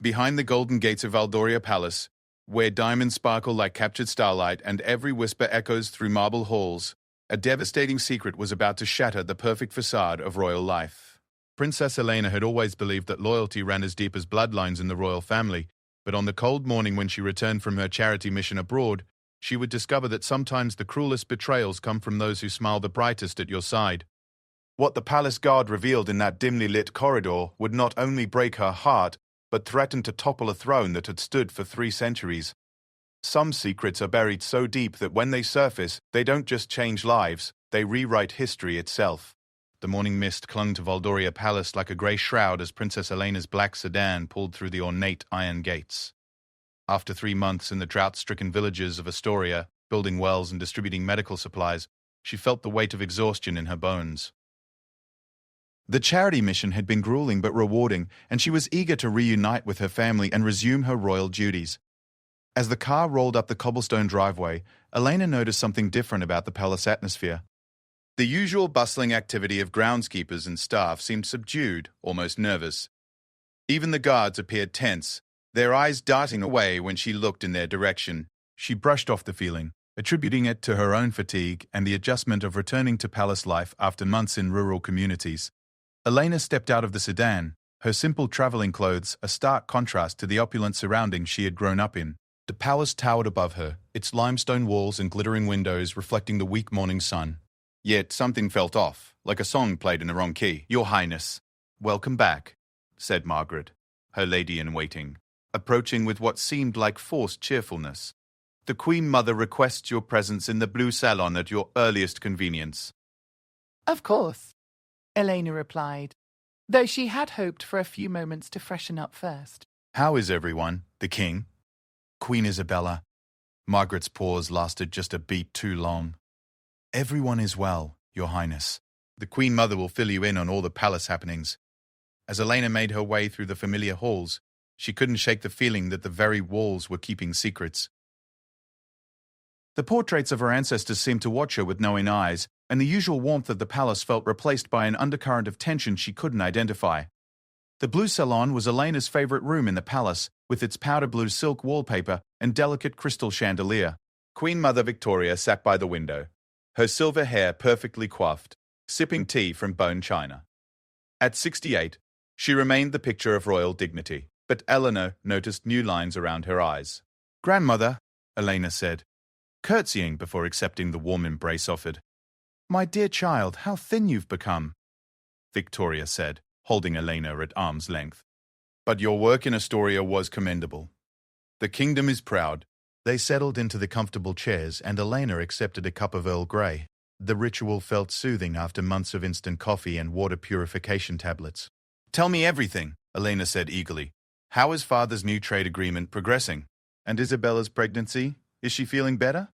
Behind the golden gates of Valdoria Palace, where diamonds sparkle like captured starlight and every whisper echoes through marble halls, a devastating secret was about to shatter the perfect facade of royal life. Princess Elena had always believed that loyalty ran as deep as bloodlines in the royal family, but on the cold morning when she returned from her charity mission abroad, she would discover that sometimes the cruelest betrayals come from those who smile the brightest at your side. What the palace guard revealed in that dimly lit corridor would not only break her heart, but threatened to topple a throne that had stood for 3 centuries. Some secrets are buried so deep that when they surface, they don't just change lives, they rewrite history itself. The morning mist clung to Valdoria Palace like a grey shroud as Princess Elena's black sedan pulled through the ornate iron gates. After 3 months in the drought-stricken villages of Astoria, building wells and distributing medical supplies, she felt the weight of exhaustion in her bones. The charity mission had been grueling but rewarding, and she was eager to reunite with her family and resume her royal duties. As the car rolled up the cobblestone driveway, Elena noticed something different about the palace atmosphere. The usual bustling activity of groundskeepers and staff seemed subdued, almost nervous. Even the guards appeared tense, their eyes darting away when she looked in their direction. She brushed off the feeling, attributing it to her own fatigue and the adjustment of returning to palace life after months in rural communities. Elena stepped out of the sedan, her simple traveling clothes a stark contrast to the opulent surroundings she had grown up in. The palace towered above her, its limestone walls and glittering windows reflecting the weak morning sun. Yet something felt off, like a song played in the wrong key. "Your Highness, welcome back," said Margaret, her lady-in-waiting, approaching with what seemed like forced cheerfulness. "The Queen Mother requests your presence in the blue salon at your earliest convenience." "Of course," Elena replied, though she had hoped for a few moments to freshen up first. "How is everyone? The King? Queen Isabella?" Margaret's pause lasted just a beat too long. "Everyone is well, Your Highness. The Queen Mother will fill you in on all the palace happenings." As Elena made her way through the familiar halls, she couldn't shake the feeling that the very walls were keeping secrets. The portraits of her ancestors seemed to watch her with knowing eyes, and the usual warmth of the palace felt replaced by an undercurrent of tension she couldn't identify. The blue salon was Elena's favorite room in the palace, with its powder blue silk wallpaper and delicate crystal chandelier. Queen Mother Victoria sat by the window, her silver hair perfectly coiffed, sipping tea from bone china. At 68, she remained the picture of royal dignity, but Eleanor noticed new lines around her eyes. "Grandmother," Elena said, curtsying before accepting the warm embrace offered. "My dear child, how thin you've become," Victoria said, holding Elena at arm's length. "But your work in Astoria was commendable. The kingdom is proud." They settled into the comfortable chairs and Elena accepted a cup of Earl Grey. The ritual felt soothing after months of instant coffee and water purification tablets. "Tell me everything," Elena said eagerly. "How is Father's new trade agreement progressing? And Isabella's pregnancy? Is she feeling better?"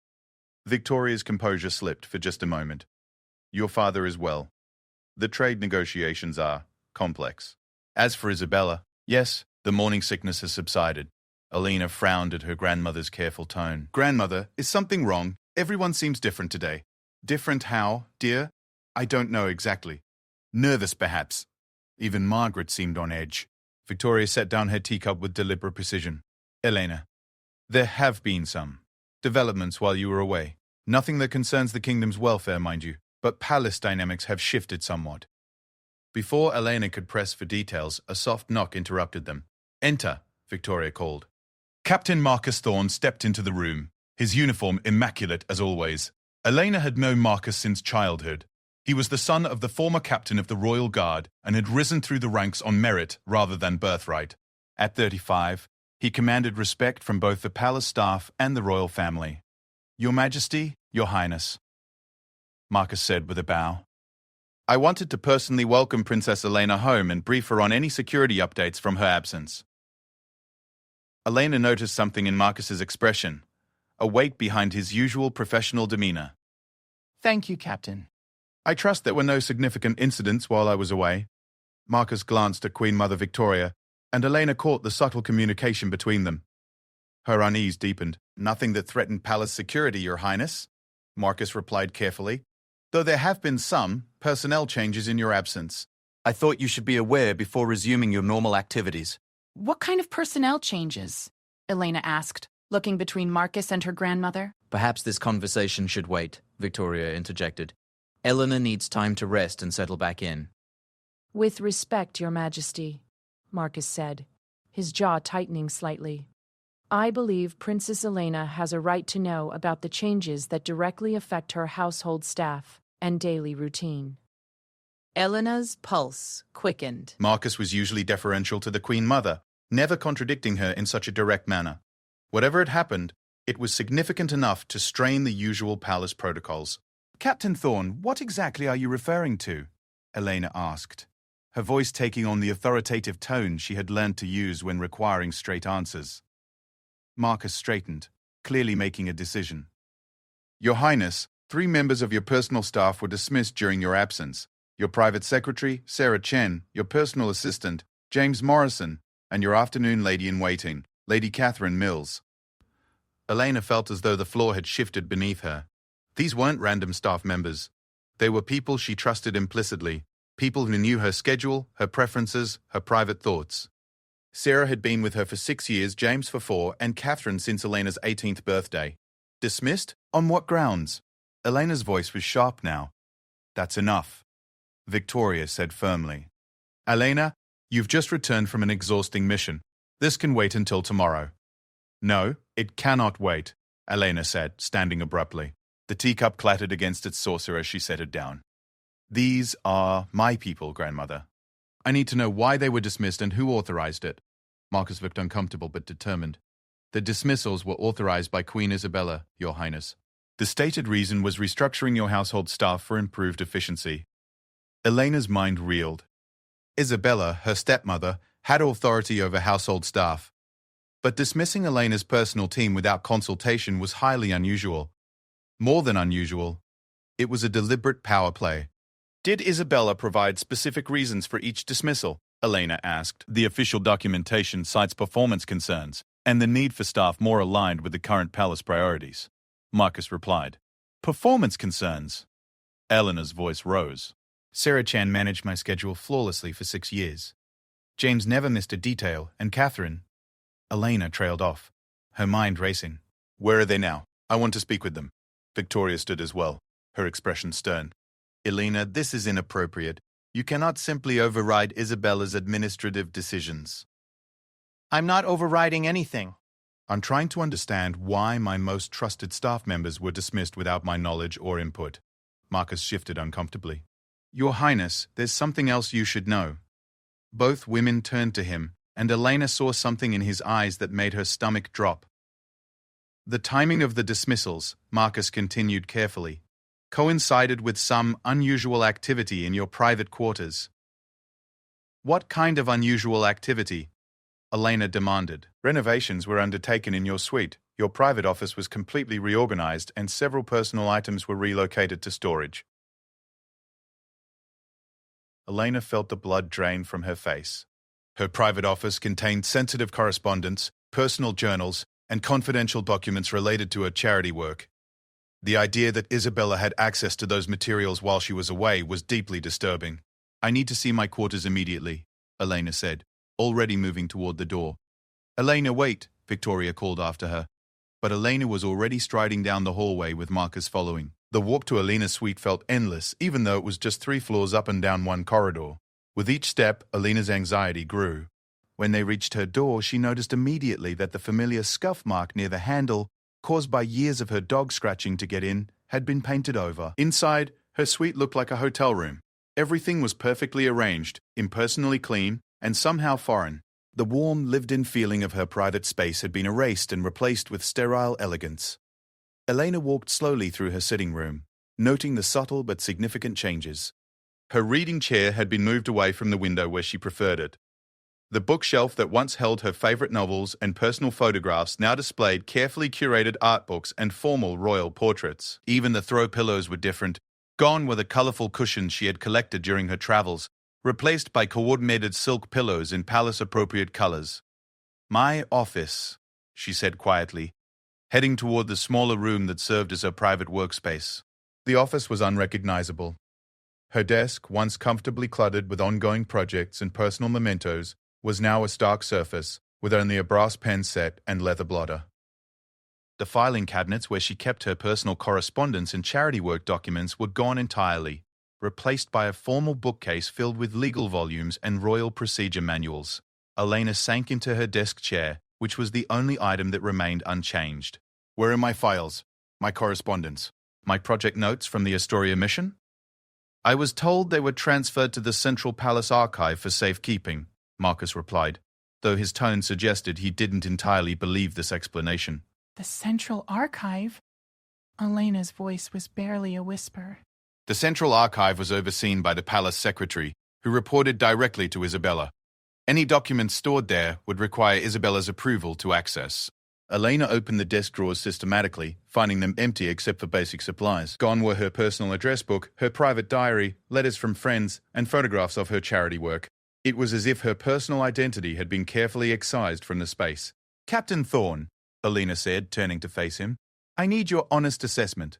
Victoria's composure slipped for just a moment. "Your father is well. The trade negotiations are complex. As for Isabella, yes, the morning sickness has subsided." Elena frowned at her grandmother's careful tone. "Grandmother, is something wrong? Everyone seems different today." "Different how, dear?" "I don't know exactly. Nervous, perhaps." Even Margaret seemed on edge. Victoria set down her teacup with deliberate precision. "Elena, there have been some developments while you were away. Nothing that concerns the kingdom's welfare, mind you, but palace dynamics have shifted somewhat." Before Elena could press for details, a soft knock interrupted them. "Enter," Victoria called. Captain Marcus Thorne stepped into the room, his uniform immaculate as always. Elena had known Marcus since childhood. He was the son of the former captain of the Royal Guard and had risen through the ranks on merit rather than birthright. At 35, he commanded respect from both the palace staff and the royal family. "Your Majesty, Your Highness," Marcus said with a bow. "I wanted to personally welcome Princess Elena home and brief her on any security updates from her absence." Elena noticed something in Marcus's expression, a weight behind his usual professional demeanor. "Thank you, Captain." "I trust there were no significant incidents while I was away." Marcus glanced at Queen Mother Victoria, and Elena caught the subtle communication between them. Her unease deepened. "Nothing that threatened palace security, Your Highness," Marcus replied carefully, "though there have been some personnel changes in your absence. I thought you should be aware before resuming your normal activities." What kind of personnel changes? Elena asked, looking between Marcus and her grandmother. Perhaps this conversation should wait, Victoria interjected. Eleanor needs time to rest and settle back in. With respect, Your Majesty, Marcus said, his jaw tightening slightly. I believe Princess Elena has a right to know about the changes that directly affect her household staff and daily routine. Eleanor's pulse quickened. Marcus was usually deferential to the Queen Mother, never contradicting her in such a direct manner. Whatever had happened, it was significant enough to strain the usual palace protocols. Captain Thorne, what exactly are you referring to? Elena asked, her voice taking on the authoritative tone she had learned to use when requiring straight answers. Marcus straightened, clearly making a decision. Your Highness, 3 members of your personal staff were dismissed during your absence. Your private secretary, Sarah Chen, your personal assistant, James Morrison, and your afternoon lady-in-waiting, Lady Catherine Mills. Elena felt as though the floor had shifted beneath her. These weren't random staff members. They were people she trusted implicitly, people who knew her schedule, her preferences, her private thoughts. Sarah had been with her for 6 years, James for 4, and Catherine since Elena's 18th birthday. Dismissed? On what grounds? Elena's voice was sharp now. That's enough, Victoria said firmly. Elena, you've just returned from an exhausting mission. This can wait until tomorrow. No, it cannot wait, Elena said, standing abruptly. The teacup clattered against its saucer as she set it down. These are my people, Grandmother. I need to know why they were dismissed and who authorized it. Marcus looked uncomfortable but determined. The dismissals were authorized by Queen Isabella, Your Highness. The stated reason was restructuring your household staff for improved efficiency. Elena's mind reeled. Isabella, her stepmother, had authority over household staff. But dismissing Elena's personal team without consultation was highly unusual. More than unusual. It was a deliberate power play. Did Isabella provide specific reasons for each dismissal? Elena asked. The official documentation cites performance concerns and the need for staff more aligned with the current palace priorities. Marcus replied. Performance concerns? Eleanor's voice rose. Sarah Chan managed my schedule flawlessly for 6 years. James never missed a detail, and Catherine... Elena trailed off, her mind racing. Where are they now? I want to speak with them. Victoria stood as well, her expression stern. Elena, this is inappropriate. You cannot simply override Isabella's administrative decisions. I'm not overriding anything. I'm trying to understand why my most trusted staff members were dismissed without my knowledge or input. Marcus shifted uncomfortably. Your Highness, there's something else you should know. Both women turned to him, and Elena saw something in his eyes that made her stomach drop. The timing of the dismissals, Marcus continued carefully, coincided with some unusual activity in your private quarters. What kind of unusual activity? Elena demanded. Renovations were undertaken in your suite. Your private office was completely reorganized and several personal items were relocated to storage. Elena felt the blood drain from her face. Her private office contained sensitive correspondence, personal journals, and confidential documents related to her charity work. The idea that Isabella had access to those materials while she was away was deeply disturbing. I need to see my quarters immediately, Elena said, already moving toward the door. Elena, wait, Victoria called after her. But Elena was already striding down the hallway with Marcus following. The walk to Elena's suite felt endless, even though it was just 3 floors up and down one corridor. With each step, Elena's anxiety grew. When they reached her door, she noticed immediately that the familiar scuff mark near the handle, caused by years of her dog scratching to get in, had been painted over. Inside, her suite looked like a hotel room. Everything was perfectly arranged, impersonally clean, and somehow foreign. The warm, lived-in feeling of her private space had been erased and replaced with sterile elegance. Elena walked slowly through her sitting room, noting the subtle but significant changes. Her reading chair had been moved away from the window where she preferred it. The bookshelf that once held her favorite novels and personal photographs now displayed carefully curated art books and formal royal portraits. Even the throw pillows were different. Gone were the colorful cushions she had collected during her travels, replaced by coordinated silk pillows in palace-appropriate colors. My office, she said quietly, heading toward the smaller room that served as her private workspace. The office was unrecognizable. Her desk, once comfortably cluttered with ongoing projects and personal mementos, was now a stark surface, with only a brass pen set and leather blotter. The filing cabinets where she kept her personal correspondence and charity work documents were gone entirely, replaced by a formal bookcase filled with legal volumes and royal procedure manuals. Elena sank into her desk chair, which was the only item that remained unchanged. Where are my files? My correspondence? My project notes from the Astoria mission? I was told they were transferred to the Central Palace Archive for safekeeping, Marcus replied, though his tone suggested he didn't entirely believe this explanation. The Central Archive? Elena's voice was barely a whisper. The Central Archive was overseen by the palace secretary, who reported directly to Isabella. Any documents stored there would require Isabella's approval to access. Elena opened the desk drawers systematically, finding them empty except for basic supplies. Gone were her personal address book, her private diary, letters from friends, and photographs of her charity work. It was as if her personal identity had been carefully excised from the space. Captain Thorne, Elena said, turning to face him, I need your honest assessment.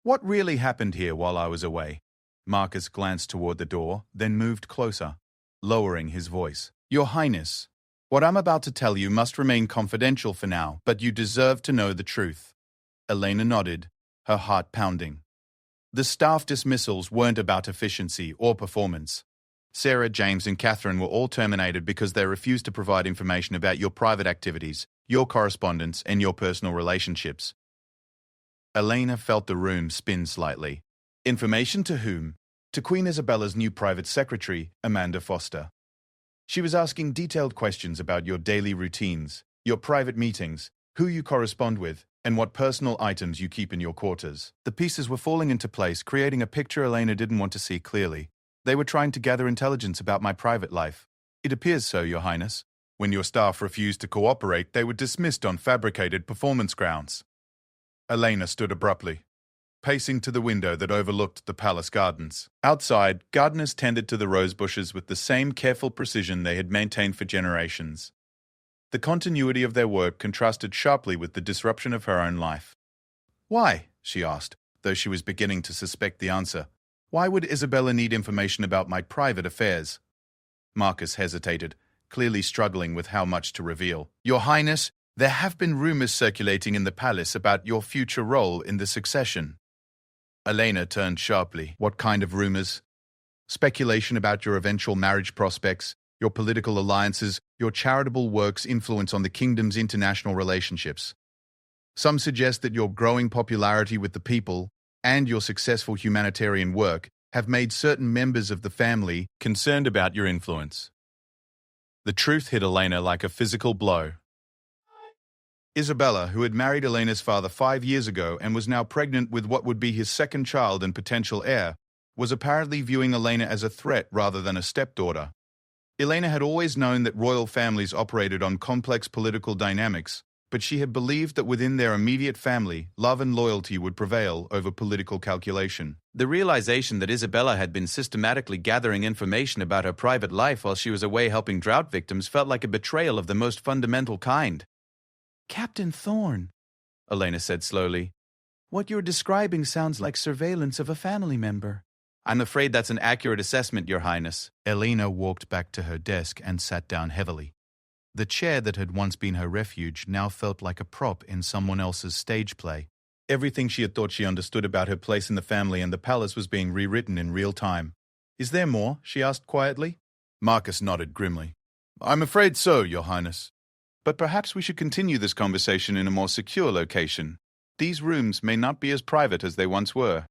What really happened here while I was away? Marcus glanced toward the door, then moved closer, lowering his voice. Your Highness, what I'm about to tell you must remain confidential for now, but you deserve to know the truth. Elena nodded, her heart pounding. The staff dismissals weren't about efficiency or performance. Sarah, James, and Catherine were all terminated because they refused to provide information about your private activities, your correspondence, and your personal relationships. Elena felt the room spin slightly. Information to whom? To Queen Isabella's new private secretary, Amanda Foster. She was asking detailed questions about your daily routines, your private meetings, who you correspond with, and what personal items you keep in your quarters. The pieces were falling into place, creating a picture Elena didn't want to see clearly. They were trying to gather intelligence about my private life. It appears so, Your Highness. When your staff refused to cooperate, they were dismissed on fabricated performance grounds. Elena stood abruptly, pacing to the window that overlooked the palace gardens. Outside, gardeners tended to the rose bushes with the same careful precision they had maintained for generations. The continuity of their work contrasted sharply with the disruption of her own life. Why? She asked, though she was beginning to suspect the answer. Why would Isabella need information about my private affairs? Marcus hesitated, clearly struggling with how much to reveal. Your Highness, there have been rumors circulating in the palace about your future role in the succession. Elena turned sharply. What kind of rumors? Speculation about your eventual marriage prospects, your political alliances, your charitable work's influence on the kingdom's international relationships. Some suggest that your growing popularity with the people and your successful humanitarian work have made certain members of the family concerned about your influence. The truth hit Elena like a physical blow. Isabella, who had married Elena's father 5 years ago and was now pregnant with what would be his second child and potential heir, was apparently viewing Elena as a threat rather than a stepdaughter. Elena had always known that royal families operated on complex political dynamics, but she had believed that within their immediate family, love and loyalty would prevail over political calculation. The realization that Isabella had been systematically gathering information about her private life while she was away helping drought victims felt like a betrayal of the most fundamental kind. Captain Thorne, Elena said slowly. what you're describing sounds like surveillance of a family member. I'm afraid that's an accurate assessment, Your Highness. Elena walked back to her desk and sat down heavily. The chair that had once been her refuge now felt like a prop in someone else's stage play. Everything she had thought she understood about her place in the family and the palace was being rewritten in real time. Is there more? She asked quietly. Marcus nodded grimly. I'm afraid so, Your Highness. But perhaps we should continue this conversation in a more secure location. These rooms may not be as private as they once were.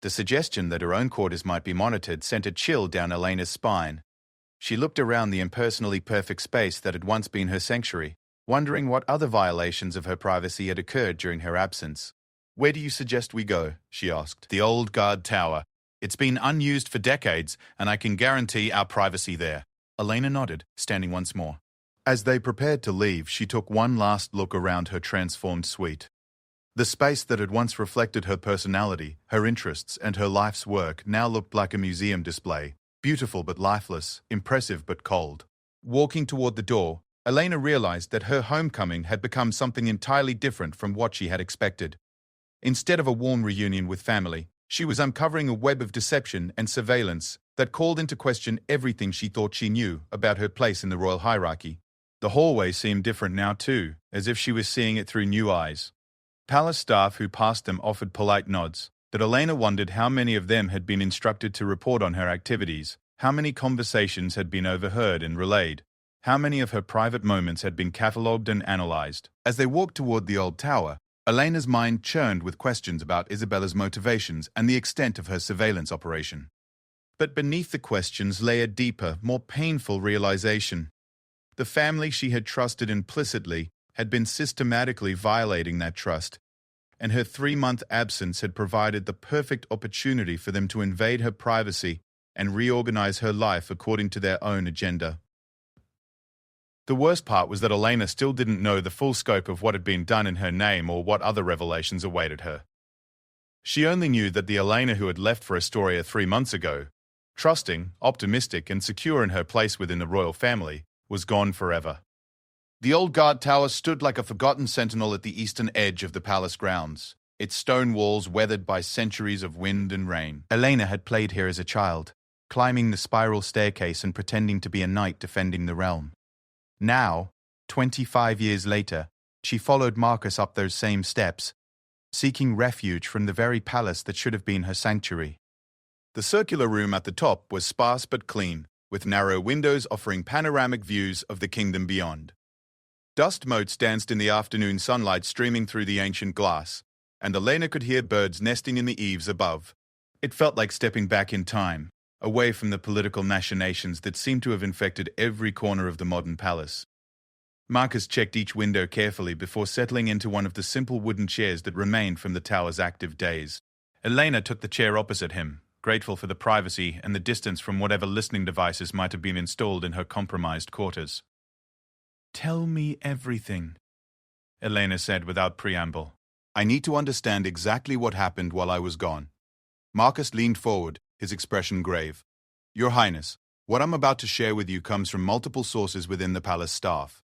The suggestion that her own quarters might be monitored sent a chill down Elena's spine. She looked around the impersonally perfect space that had once been her sanctuary, wondering what other violations of her privacy had occurred during her absence. Where do you suggest we go? She asked. The old guard tower. It's been unused for decades, and I can guarantee our privacy there. Elena nodded, standing once more. As they prepared to leave, she took one last look around her transformed suite. The space that had once reflected her personality, her interests, and her life's work now looked like a museum display, beautiful but lifeless, impressive but cold. Walking toward the door, Elena realized that her homecoming had become something entirely different from what she had expected. Instead of a warm reunion with family, she was uncovering a web of deception and surveillance that called into question everything she thought she knew about her place in the royal hierarchy. The hallway seemed different now too, as if she was seeing it through new eyes. Palace staff who passed them offered polite nods, but Elena wondered how many of them had been instructed to report on her activities, how many conversations had been overheard and relayed, how many of her private moments had been catalogued and analyzed. As they walked toward the old tower, Elena's mind churned with questions about Isabella's motivations and the extent of her surveillance operation. But beneath the questions lay a deeper, more painful realization. The family she had trusted implicitly had been systematically violating that trust, and her 3-month absence had provided the perfect opportunity for them to invade her privacy and reorganize her life according to their own agenda. The worst part was that Elena still didn't know the full scope of what had been done in her name or what other revelations awaited her. She only knew that the Elena who had left for Astoria 3 months ago, trusting, optimistic, and secure in her place within the royal family, was gone forever. The old guard tower stood like a forgotten sentinel at the eastern edge of the palace grounds, its stone walls weathered by centuries of wind and rain. Elena had played here as a child, climbing the spiral staircase and pretending to be a knight defending the realm. Now, 25 years later, she followed Marcus up those same steps, seeking refuge from the very palace that should have been her sanctuary. The circular room at the top was sparse but clean, with narrow windows offering panoramic views of the kingdom beyond. Dust motes danced in the afternoon sunlight streaming through the ancient glass, and Elena could hear birds nesting in the eaves above. It felt like stepping back in time, away from the political machinations that seemed to have infected every corner of the modern palace. Marcus checked each window carefully before settling into one of the simple wooden chairs that remained from the tower's active days. Elena took the chair opposite him, grateful for the privacy and the distance from whatever listening devices might have been installed in her compromised quarters. "Tell me everything," Elena said without preamble. "I need to understand exactly what happened while I was gone." Marcus leaned forward, his expression grave. "Your Highness, what I'm about to share with you comes from multiple sources within the palace staff.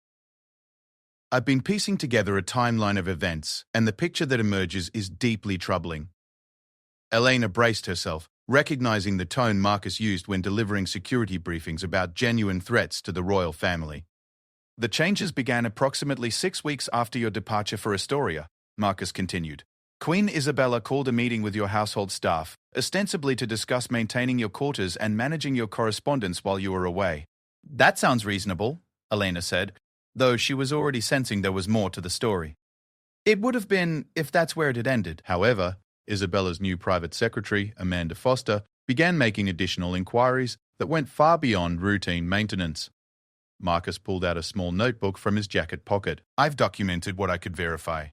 I've been piecing together a timeline of events, and the picture that emerges is deeply troubling." Elena braced herself, recognizing the tone Marcus used when delivering security briefings about genuine threats to the royal family. "The changes began approximately 6 weeks after your departure for Astoria," Marcus continued. "Queen Isabella called a meeting with your household staff, ostensibly to discuss maintaining your quarters and managing your correspondence while you were away." "That sounds reasonable," Elena said, though she was already sensing there was more to the story. "It would have been if that's where it had ended." However, Isabella's new private secretary, Amanda Foster, began making additional inquiries that went far beyond routine maintenance. Marcus pulled out a small notebook from his jacket pocket. "I've documented what I could verify.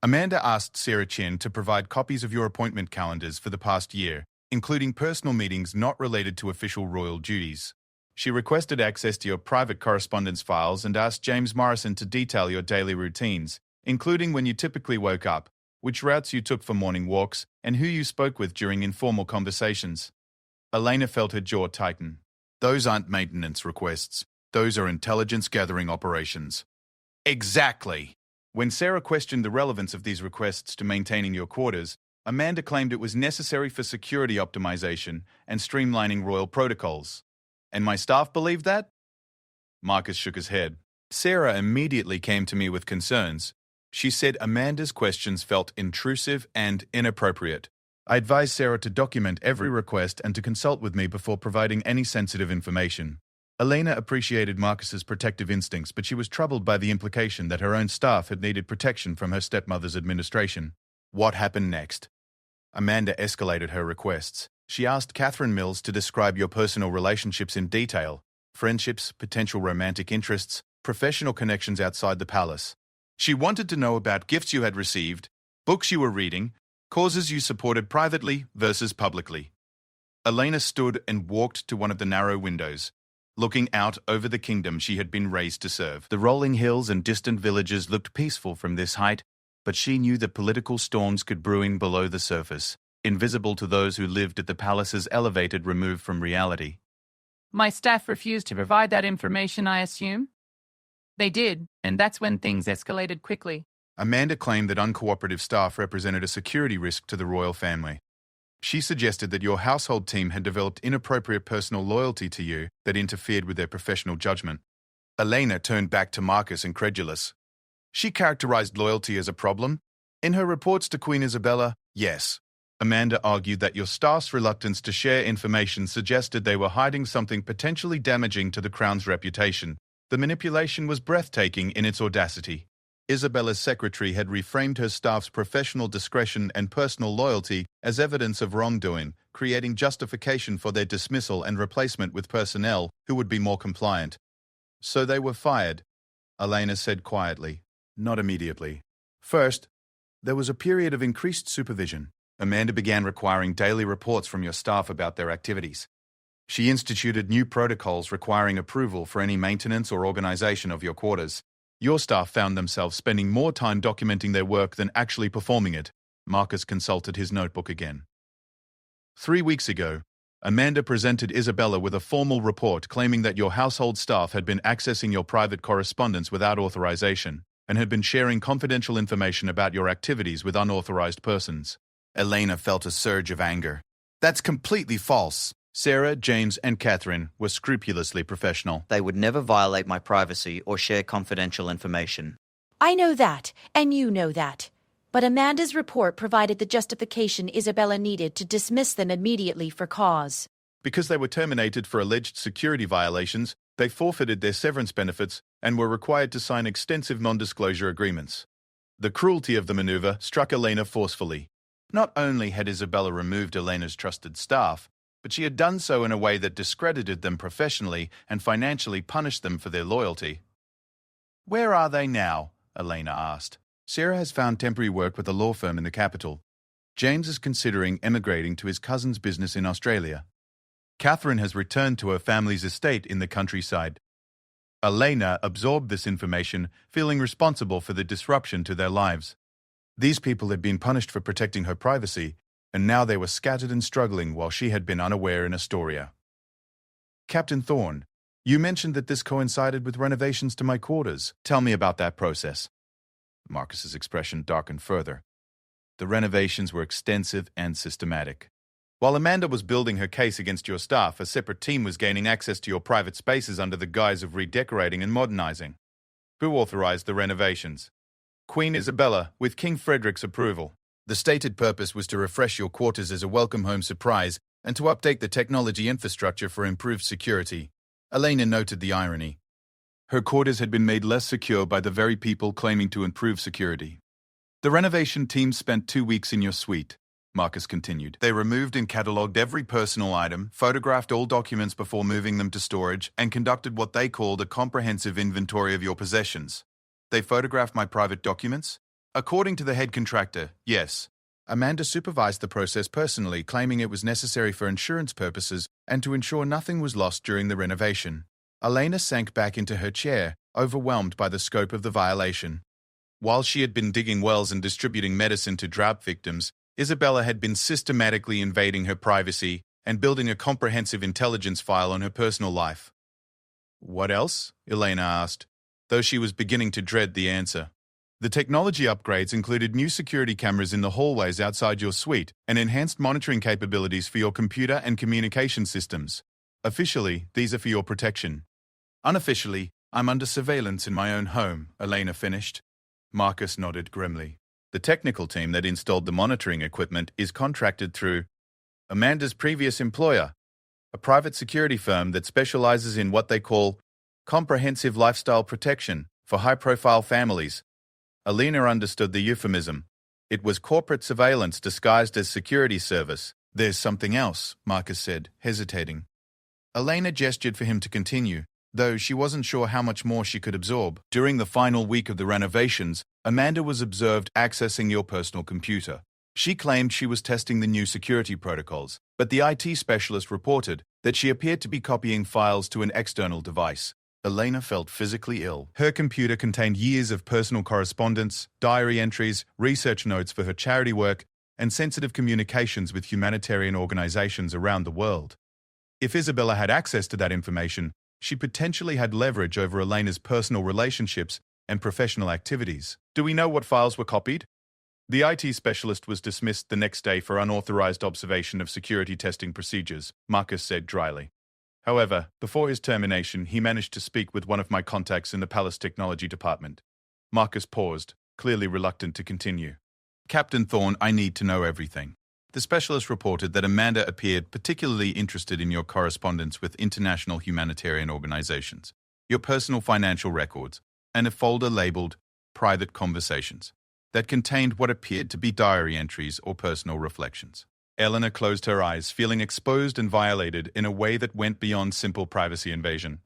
Amanda asked Sarah Chin to provide copies of your appointment calendars for the past year, including personal meetings not related to official royal duties. She requested access to your private correspondence files and asked James Morrison to detail your daily routines, including when you typically woke up, which routes you took for morning walks, and who you spoke with during informal conversations." Elena felt her jaw tighten. "Those aren't maintenance requests. Those are intelligence-gathering operations." "Exactly." When Sarah questioned the relevance of these requests to maintaining your quarters, Amanda claimed it was necessary for security optimization and streamlining royal protocols. "And my staff believed that?" Marcus shook his head. "Sarah immediately came to me with concerns. She said Amanda's questions felt intrusive and inappropriate. I advised Sarah to document every request and to consult with me before providing any sensitive information." Elena appreciated Marcus's protective instincts, but she was troubled by the implication that her own staff had needed protection from her stepmother's administration. What happened next? Amanda escalated her requests. She asked Catherine Mills to describe your personal relationships in detail: friendships, potential romantic interests, professional connections outside the palace. She wanted to know about gifts you had received, books you were reading, causes you supported privately versus publicly. Elena stood and walked to one of the narrow windows, looking out over the kingdom she had been raised to serve. The rolling hills and distant villages looked peaceful from this height, but she knew that political storms could brewing below the surface, invisible to those who lived at the palace's elevated removed from reality. "My staff refused to provide that information, I assume?" "They did, and that's when things escalated quickly." Amanda claimed that uncooperative staff represented a security risk to the royal family. She suggested that your household team had developed inappropriate personal loyalty to you that interfered with their professional judgment. Elena turned back to Marcus, incredulous. She characterized loyalty as a problem. In her reports to Queen Isabella, yes. Amanda argued that your staff's reluctance to share information suggested they were hiding something potentially damaging to the Crown's reputation. The manipulation was breathtaking in its audacity. Isabella's secretary had reframed her staff's professional discretion and personal loyalty as evidence of wrongdoing, creating justification for their dismissal and replacement with personnel who would be more compliant. So they were fired, Elena said quietly. Not immediately. First, there was a period of increased supervision. Amanda began requiring daily reports from your staff about their activities. She instituted new protocols requiring approval for any maintenance or organization of your quarters. Your staff found themselves spending more time documenting their work than actually performing it. Marcus consulted his notebook again. 3 weeks ago, Amanda presented Isabella with a formal report claiming that your household staff had been accessing your private correspondence without authorization and had been sharing confidential information about your activities with unauthorized persons. Elena felt a surge of anger. That's completely false. Sarah, James, and Catherine were scrupulously professional. They would never violate my privacy or share confidential information. I know that, and you know that. But Amanda's report provided the justification Isabella needed to dismiss them immediately for cause. Because they were terminated for alleged security violations, they forfeited their severance benefits and were required to sign extensive non-disclosure agreements. The cruelty of the maneuver struck Elena forcefully. Not only had Isabella removed Elena's trusted staff, but she had done so in a way that discredited them professionally and financially punished them for their loyalty. Where are they now? Elena asked. Sarah has found temporary work with a law firm in the capital. James is considering emigrating to his cousin's business in Australia. Catherine has returned to her family's estate in the countryside. Elena absorbed this information, feeling responsible for the disruption to their lives. These people had been punished for protecting her privacy, and now they were scattered and struggling while she had been unaware in Astoria. Captain Thorne, you mentioned that this coincided with renovations to my quarters. Tell me about that process. Marcus's expression darkened further. The renovations were extensive and systematic. While Amanda was building her case against your staff, a separate team was gaining access to your private spaces under the guise of redecorating and modernizing. Who authorized the renovations? Queen Isabella, with King Frederick's approval. The stated purpose was to refresh your quarters as a welcome home surprise and to update the technology infrastructure for improved security. Elena noted the irony. Her quarters had been made less secure by the very people claiming to improve security. The renovation team spent 2 weeks in your suite, Marcus continued. They removed and catalogued every personal item, photographed all documents before moving them to storage, and conducted what they called a comprehensive inventory of your possessions. They photographed my private documents? According to the head contractor, yes. Amanda supervised the process personally, claiming it was necessary for insurance purposes and to ensure nothing was lost during the renovation. Elena sank back into her chair, overwhelmed by the scope of the violation. While she had been digging wells and distributing medicine to drought victims, Isabella had been systematically invading her privacy and building a comprehensive intelligence file on her personal life. What else? Elena asked, though she was beginning to dread the answer. The technology upgrades included new security cameras in the hallways outside your suite and enhanced monitoring capabilities for your computer and communication systems. Officially, these are for your protection. Unofficially, I'm under surveillance in my own home, Elena finished. Marcus nodded grimly. The technical team that installed the monitoring equipment is contracted through Amanda's previous employer, a private security firm that specializes in what they call comprehensive lifestyle protection for high-profile families. Elena understood the euphemism. It was corporate surveillance disguised as security service. There's something else, Marcus said, hesitating. Elena gestured for him to continue, though she wasn't sure how much more she could absorb. During the final week of the renovations, Amanda was observed accessing your personal computer. She claimed she was testing the new security protocols, but the IT specialist reported that she appeared to be copying files to an external device. Elena felt physically ill. Her computer contained years of personal correspondence, diary entries, research notes for her charity work, and sensitive communications with humanitarian organizations around the world. If Isabella had access to that information, she potentially had leverage over Elena's personal relationships and professional activities. Do we know what files were copied? The IT specialist was dismissed the next day for unauthorized observation of security testing procedures, Marcus said dryly. However, before his termination, he managed to speak with one of my contacts in the Palace Technology Department. Marcus paused, clearly reluctant to continue. Captain Thorne, I need to know everything. The specialist reported that Amanda appeared particularly interested in your correspondence with international humanitarian organizations, your personal financial records, and a folder labeled Private Conversations that contained what appeared to be diary entries or personal reflections. Eleanor closed her eyes, feeling exposed and violated in a way that went beyond simple privacy invasion.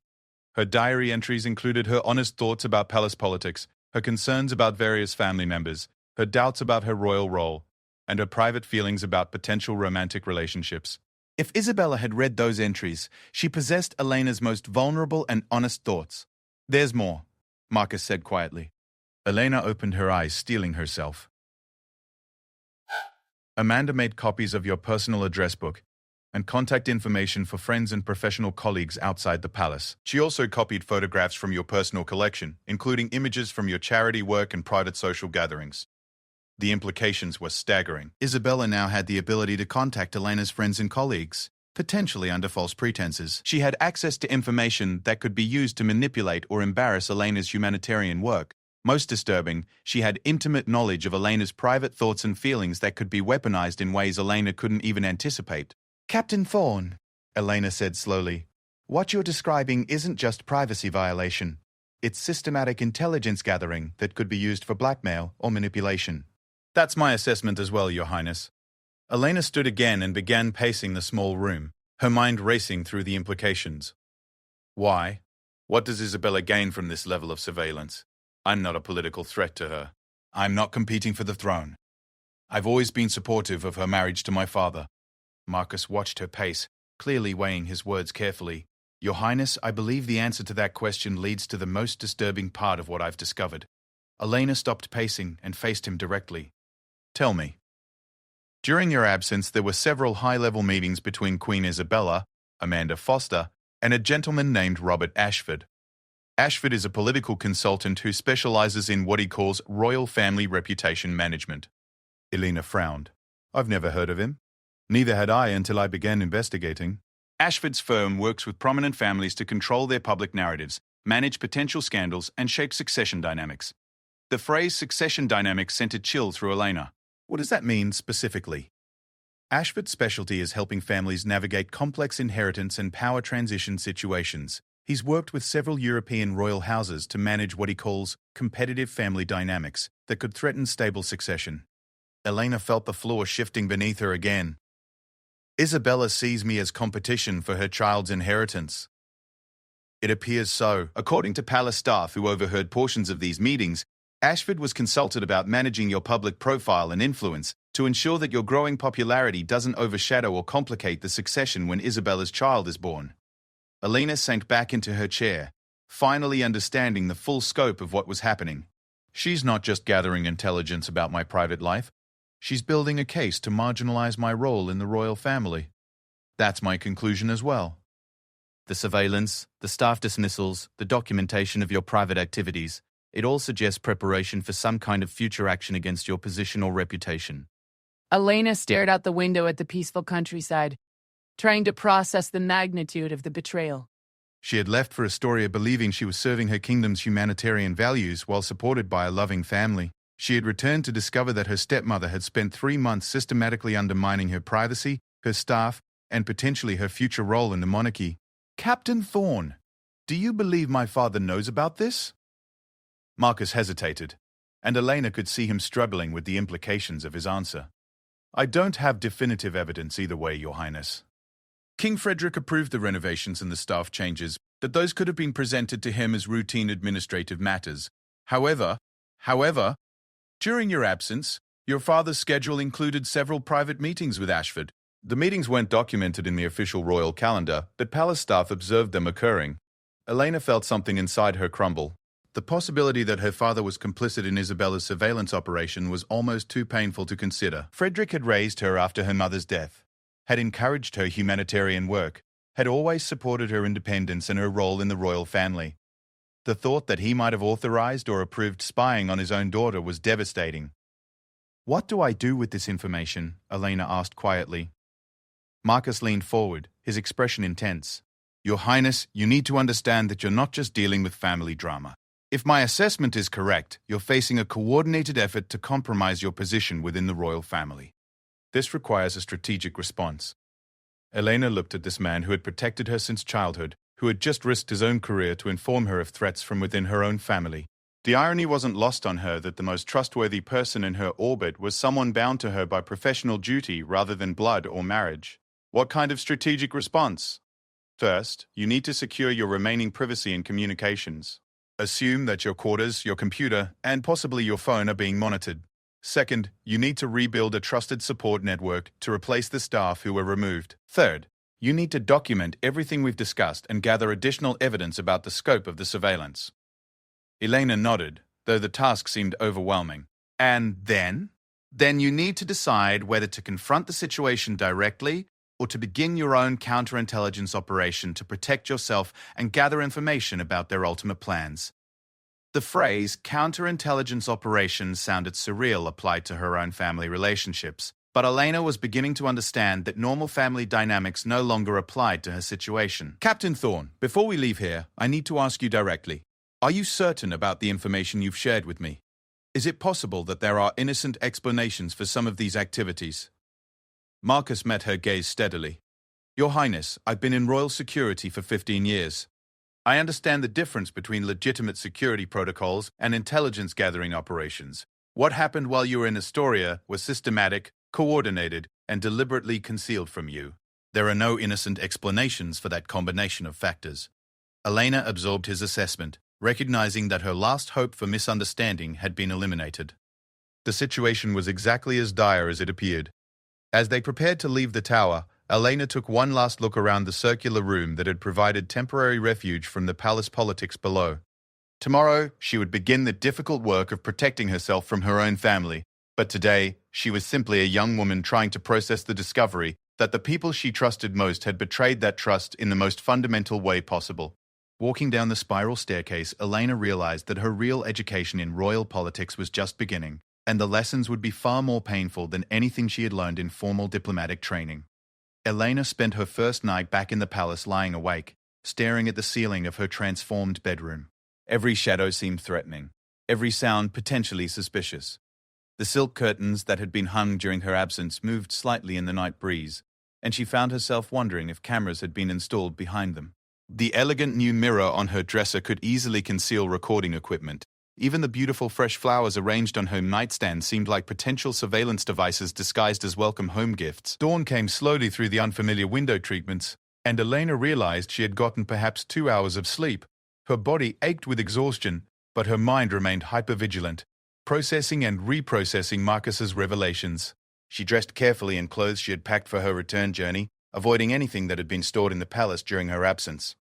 Her diary entries included her honest thoughts about palace politics, her concerns about various family members, her doubts about her royal role, and her private feelings about potential romantic relationships. If Isabella had read those entries, she possessed Elena's most vulnerable and honest thoughts. There's more, Marcus said quietly. Elena opened her eyes, steeling herself. Amanda made copies of your personal address book and contact information for friends and professional colleagues outside the palace. She also copied photographs from your personal collection, including images from your charity work and private social gatherings. The implications were staggering. Isabella now had the ability to contact Elena's friends and colleagues, potentially under false pretenses. She had access to information that could be used to manipulate or embarrass Elena's humanitarian work. Most disturbing, she had intimate knowledge of Elena's private thoughts and feelings that could be weaponized in ways Elena couldn't even anticipate. Captain Thorne, Elena said slowly, what you're describing isn't just privacy violation. It's systematic intelligence gathering that could be used for blackmail or manipulation. That's my assessment as well, Your Highness. Elena stood again and began pacing the small room, her mind racing through the implications. Why? What does Isabella gain from this level of surveillance? I'm not a political threat to her. I'm not competing for the throne. I've always been supportive of her marriage to my father. Marcus watched her pace, clearly weighing his words carefully. Your Highness, I believe the answer to that question leads to the most disturbing part of what I've discovered. Elena stopped pacing and faced him directly. Tell me. During your absence, there were several high-level meetings between Queen Isabella, Amanda Foster, and a gentleman named Robert Ashford. Ashford is a political consultant who specializes in what he calls royal family reputation management. Elena frowned. I've never heard of him. Neither had I until I began investigating. Ashford's firm works with prominent families to control their public narratives, manage potential scandals, and shape succession dynamics. The phrase succession dynamics sent a chill through Elena. What does that mean specifically? Ashford's specialty is helping families navigate complex inheritance and power transition situations. He's worked with several European royal houses to manage what he calls competitive family dynamics that could threaten stable succession. Elena felt the floor shifting beneath her again. Isabella sees me as competition for her child's inheritance. It appears so. According to palace staff who overheard portions of these meetings, Ashford was consulted about managing your public profile and influence to ensure that your growing popularity doesn't overshadow or complicate the succession when Isabella's child is born. Elena sank back into her chair, finally understanding the full scope of what was happening. She's not just gathering intelligence about my private life. She's building a case to marginalize my role in the royal family. That's my conclusion as well. The surveillance, the staff dismissals, the documentation of your private activities, it all suggests preparation for some kind of future action against your position or reputation. Elena stared out the window at the peaceful countryside, trying to process the magnitude of the betrayal. She had left for Astoria believing she was serving her kingdom's humanitarian values while supported by a loving family. She had returned to discover that her stepmother had spent 3 months systematically undermining her privacy, her staff, and potentially her future role in the monarchy. Captain Thorne, do you believe my father knows about this? Marcus hesitated, and Elena could see him struggling with the implications of his answer. I don't have definitive evidence either way, Your Highness. King Frederick approved the renovations and the staff changes, that those could have been presented to him as routine administrative matters. However, during your absence, your father's schedule included several private meetings with Ashford. The meetings weren't documented in the official royal calendar, but palace staff observed them occurring. Elena felt something inside her crumble. The possibility that her father was complicit in Isabella's surveillance operation was almost too painful to consider. Frederick had raised her after her mother's death, had encouraged her humanitarian work, had always supported her independence and her role in the royal family. The thought that he might have authorized or approved spying on his own daughter was devastating. What do I do with this information? Elena asked quietly. Marcus leaned forward, his expression intense. Your Highness, you need to understand that you're not just dealing with family drama. If my assessment is correct, you're facing a coordinated effort to compromise your position within the royal family. This requires a strategic response. Elena looked at this man who had protected her since childhood, who had just risked his own career to inform her of threats from within her own family. The irony wasn't lost on her that the most trustworthy person in her orbit was someone bound to her by professional duty rather than blood or marriage. What kind of strategic response? First, you need to secure your remaining privacy and communications. Assume that your quarters, your computer, and possibly your phone are being monitored. Second, you need to rebuild a trusted support network to replace the staff who were removed. Third, you need to document everything we've discussed and gather additional evidence about the scope of the surveillance. Elena nodded, though the task seemed overwhelming. And then? Then you need to decide whether to confront the situation directly or to begin your own counterintelligence operation to protect yourself and gather information about their ultimate plans. The phrase counterintelligence operation sounded surreal applied to her own family relationships, but Elena was beginning to understand that normal family dynamics no longer applied to her situation. Captain Thorne, before we leave here, I need to ask you directly. Are you certain about the information you've shared with me? Is it possible that there are innocent explanations for some of these activities? Marcus met her gaze steadily. Your Highness, I've been in royal security for 15 years. I understand the difference between legitimate security protocols and intelligence-gathering operations. What happened while you were in Astoria was systematic, coordinated, and deliberately concealed from you. There are no innocent explanations for that combination of factors. Elena absorbed his assessment, recognizing that her last hope for misunderstanding had been eliminated. The situation was exactly as dire as it appeared. As they prepared to leave the tower, Elena took one last look around the circular room that had provided temporary refuge from the palace politics below. Tomorrow, she would begin the difficult work of protecting herself from her own family, but today, she was simply a young woman trying to process the discovery that the people she trusted most had betrayed that trust in the most fundamental way possible. Walking down the spiral staircase, Elena realized that her real education in royal politics was just beginning, and the lessons would be far more painful than anything she had learned in formal diplomatic training. Elena spent her first night back in the palace lying awake, staring at the ceiling of her transformed bedroom. Every shadow seemed threatening, every sound potentially suspicious. The silk curtains that had been hung during her absence moved slightly in the night breeze, and she found herself wondering if cameras had been installed behind them. The elegant new mirror on her dresser could easily conceal recording equipment. Even the beautiful fresh flowers arranged on her nightstand seemed like potential surveillance devices disguised as welcome home gifts. Dawn came slowly through the unfamiliar window treatments, and Elena realized she had gotten perhaps 2 hours of sleep. Her body ached with exhaustion, but her mind remained hypervigilant, processing and reprocessing Marcus's revelations. She dressed carefully in clothes she had packed for her return journey, avoiding anything that had been stored in the palace during her absence.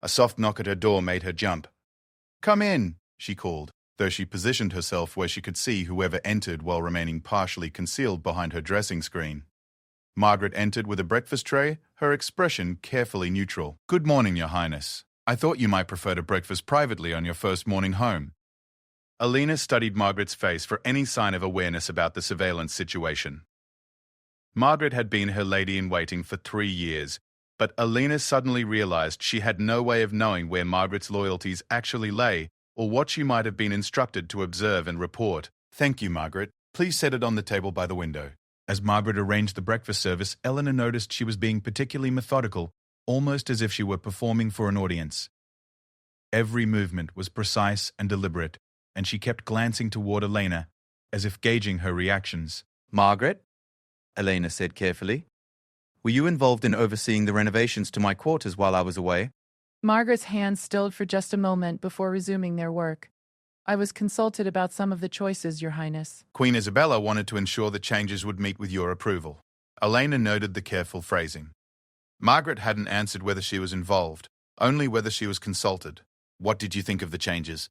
A soft knock at her door made her jump. "Come in," she called, though she positioned herself where she could see whoever entered while remaining partially concealed behind her dressing screen. Margaret entered with a breakfast tray, her expression carefully neutral. "Good morning, Your Highness. I thought you might prefer to breakfast privately on your first morning home." Elena studied Margaret's face for any sign of awareness about the surveillance situation. Margaret had been her lady-in-waiting for 3 years, but Elena suddenly realized she had no way of knowing where Margaret's loyalties actually lay or what she might have been instructed to observe and report. "Thank you, Margaret. Please set it on the table by the window." As Margaret arranged the breakfast service, Eleanor noticed she was being particularly methodical, almost as if she were performing for an audience. Every movement was precise and deliberate, and she kept glancing toward Elena, as if gauging her reactions. Margaret, Elena said carefully, were you involved in overseeing the renovations to my quarters while I was away? Margaret's hands stilled for just a moment before resuming their work. I was consulted about some of the choices, Your Highness. Queen Isabella wanted to ensure the changes would meet with your approval. Elena noted the careful phrasing. Margaret hadn't answered whether she was involved, only whether she was consulted. "What did you think of the changes?"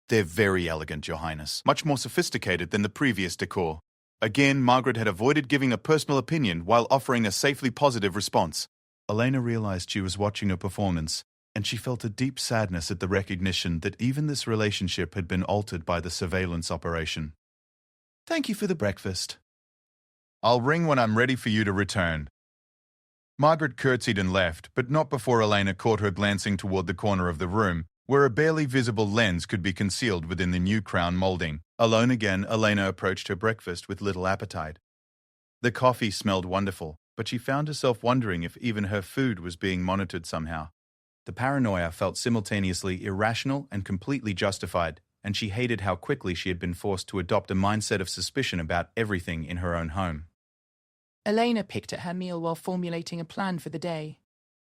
"They're very elegant, Your Highness. Much more sophisticated than the previous decor." Again, Margaret had avoided giving a personal opinion while offering a safely positive response. Elena realized she was watching a performance, and she felt a deep sadness at the recognition that even this relationship had been altered by the surveillance operation. Thank you for the breakfast. I'll ring when I'm ready for you to return. Margaret curtsied and left, but not before Elena caught her glancing toward the corner of the room, where a barely visible lens could be concealed within the new crown molding. Alone again, Elena approached her breakfast with little appetite. The coffee smelled wonderful, but she found herself wondering if even her food was being monitored somehow. The paranoia felt simultaneously irrational and completely justified, and she hated how quickly she had been forced to adopt a mindset of suspicion about everything in her own home. Elena picked at her meal while formulating a plan for the day.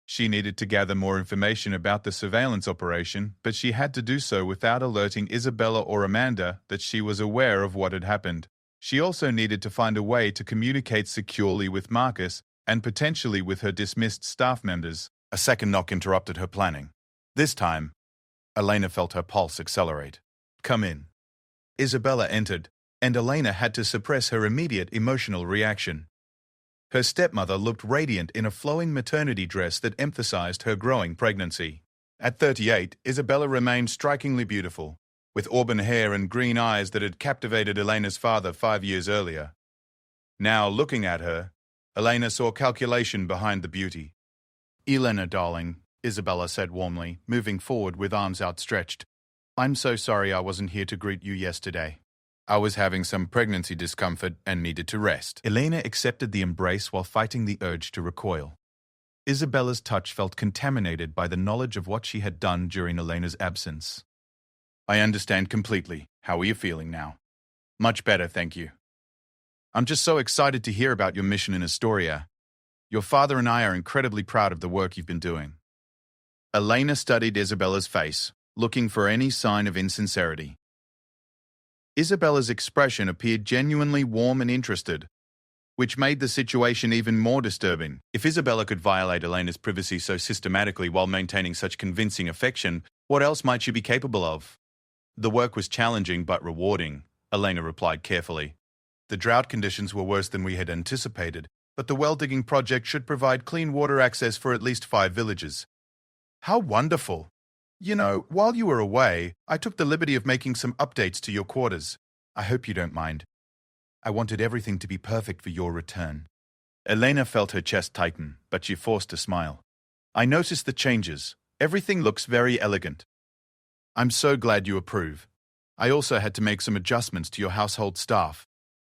She needed to gather more information about the surveillance operation, but she had to do so without alerting Isabella or Amanda that she was aware of what had happened. She also needed to find a way to communicate securely with Marcus and potentially with her dismissed staff members. A second knock interrupted her planning. This time, Elena felt her pulse accelerate. "Come in." Isabella entered, and Elena had to suppress her immediate emotional reaction. Her stepmother looked radiant in a flowing maternity dress that emphasized her growing pregnancy. At 38, Isabella remained strikingly beautiful, with auburn hair and green eyes that had captivated Elena's father 5 years earlier. Now, looking at her, Elena saw calculation behind the beauty. "Elena, darling," Isabella said warmly, moving forward with arms outstretched. "I'm so sorry I wasn't here to greet you yesterday. I was having some pregnancy discomfort and needed to rest." Elena accepted the embrace while fighting the urge to recoil. Isabella's touch felt contaminated by the knowledge of what she had done during Elena's absence. "I understand completely. How are you feeling now?" "Much better, thank you. I'm just so excited to hear about your mission in Astoria. Your father and I are incredibly proud of the work you've been doing." Elena studied Isabella's face, looking for any sign of insincerity. Isabella's expression appeared genuinely warm and interested, which made the situation even more disturbing. If Isabella could violate Elena's privacy so systematically while maintaining such convincing affection, what else might she be capable of? "The work was challenging but rewarding," Elena replied carefully. "The drought conditions were worse than we had anticipated, but the well-digging project should provide clean water access for at least 5 villages." "How wonderful! You know, while you were away, I took the liberty of making some updates to your quarters. I hope you don't mind. I wanted everything to be perfect for your return." Elena felt her chest tighten, but she forced a smile. "I noticed the changes. Everything looks very elegant. I'm so glad you approve. I also had to make some adjustments to your household staff."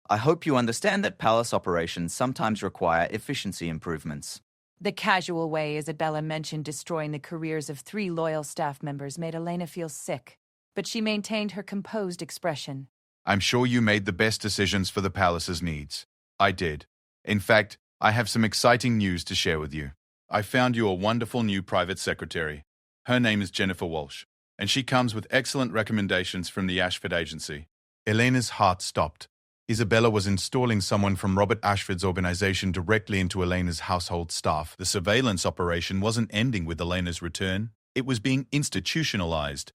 I hope you understand that palace operations sometimes require efficiency improvements. The casual way Isabella mentioned destroying the careers of 3 loyal staff members made Elena feel sick, but she maintained her composed expression. "I'm sure you made the best decisions for the palace's needs." "I did. In fact, I have some exciting news to share with you. I found you a wonderful new private secretary. Her name is Jennifer Walsh, and she comes with excellent recommendations from the Ashford Agency." Elena's heart stopped. Isabella was installing someone from Robert Ashford's organization directly into Elena's household staff. The surveillance operation wasn't ending with Elena's return. It was being institutionalized.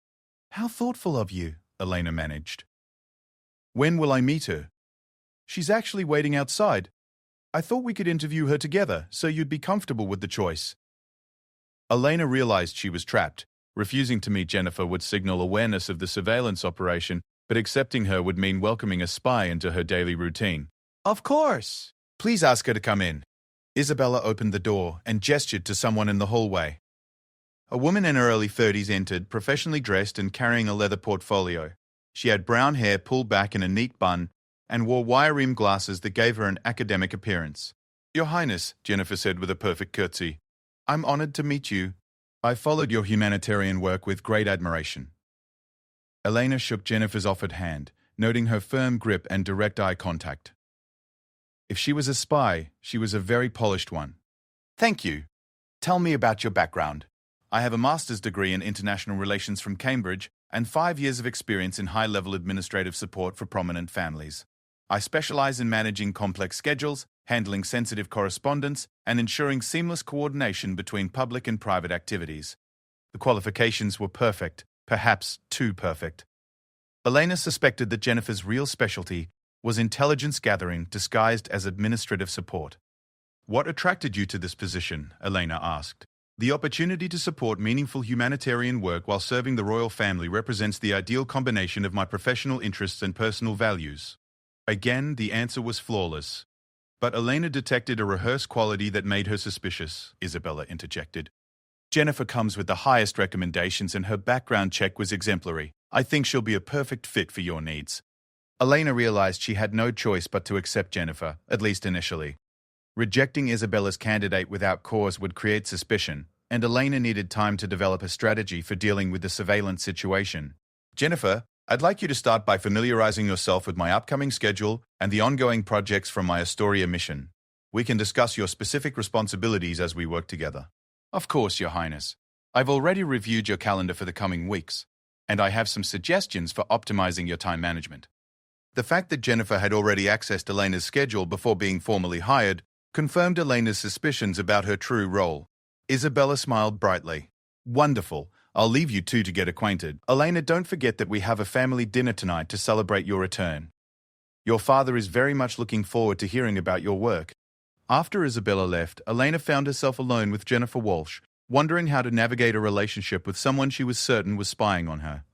"How thoughtful of you," Elena managed. "When will I meet her?" "She's actually waiting outside. I thought we could interview her together, so you'd be comfortable with the choice." Elena realized she was trapped. Refusing to meet Jennifer would signal awareness of the surveillance operation, but accepting her would mean welcoming a spy into her daily routine. "Of course. Please ask her to come in." Isabella opened the door and gestured to someone in the hallway. A woman in her early 30s entered, professionally dressed and carrying a leather portfolio. She had brown hair pulled back in a neat bun and wore wire-rimmed glasses that gave her an academic appearance. "Your Highness," Jennifer said with a perfect curtsy, "I'm honored to meet you. I followed your humanitarian work with great admiration." Elena shook Jennifer's offered hand, noting her firm grip and direct eye contact. If she was a spy, she was a very polished one. "Thank you. Tell me about your background." "I have a master's degree in international relations from Cambridge and 5 years of experience in high-level administrative support for prominent families. I specialize in managing complex schedules, handling sensitive correspondence, and ensuring seamless coordination between public and private activities." The qualifications were perfect. Perhaps too perfect. Elena suspected that Jennifer's real specialty was intelligence gathering disguised as administrative support. "What attracted you to this position?" Elena asked. "The opportunity to support meaningful humanitarian work while serving the royal family represents the ideal combination of my professional interests and personal values." Again, the answer was flawless. But Elena detected a rehearsed quality that made her suspicious, Isabella interjected. Jennifer comes with the highest recommendations and her background check was exemplary. I think she'll be a perfect fit for your needs. Elena realized she had no choice but to accept Jennifer, at least initially. Rejecting Isabella's candidate without cause would create suspicion, and Elena needed time to develop a strategy for dealing with the surveillance situation. Jennifer, I'd like you to start by familiarizing yourself with my upcoming schedule and the ongoing projects from my Astoria mission. We can discuss your specific responsibilities as we work together. Of course, Your Highness. I've already reviewed your calendar for the coming weeks, and I have some suggestions for optimizing your time management. The fact that Jennifer had already accessed Elena's schedule before being formally hired confirmed Elena's suspicions about her true role. Isabella smiled brightly. Wonderful. I'll leave you two to get acquainted. Elena, don't forget that we have a family dinner tonight to celebrate your return. Your father is very much looking forward to hearing about your work. After Isabella left, Elena found herself alone with Jennifer Walsh, wondering how to navigate a relationship with someone she was certain was spying on her.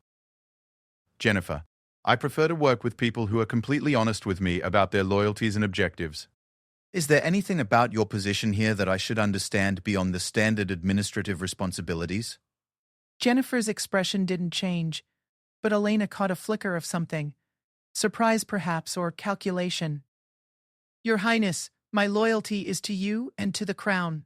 Jennifer, I prefer to work with people who are completely honest with me about their loyalties and objectives. Is there anything about your position here that I should understand beyond the standard administrative responsibilities? Jennifer's expression didn't change, but Elena caught a flicker of something. Surprise, perhaps, or calculation. Your Highness, my loyalty is to you and to the Crown.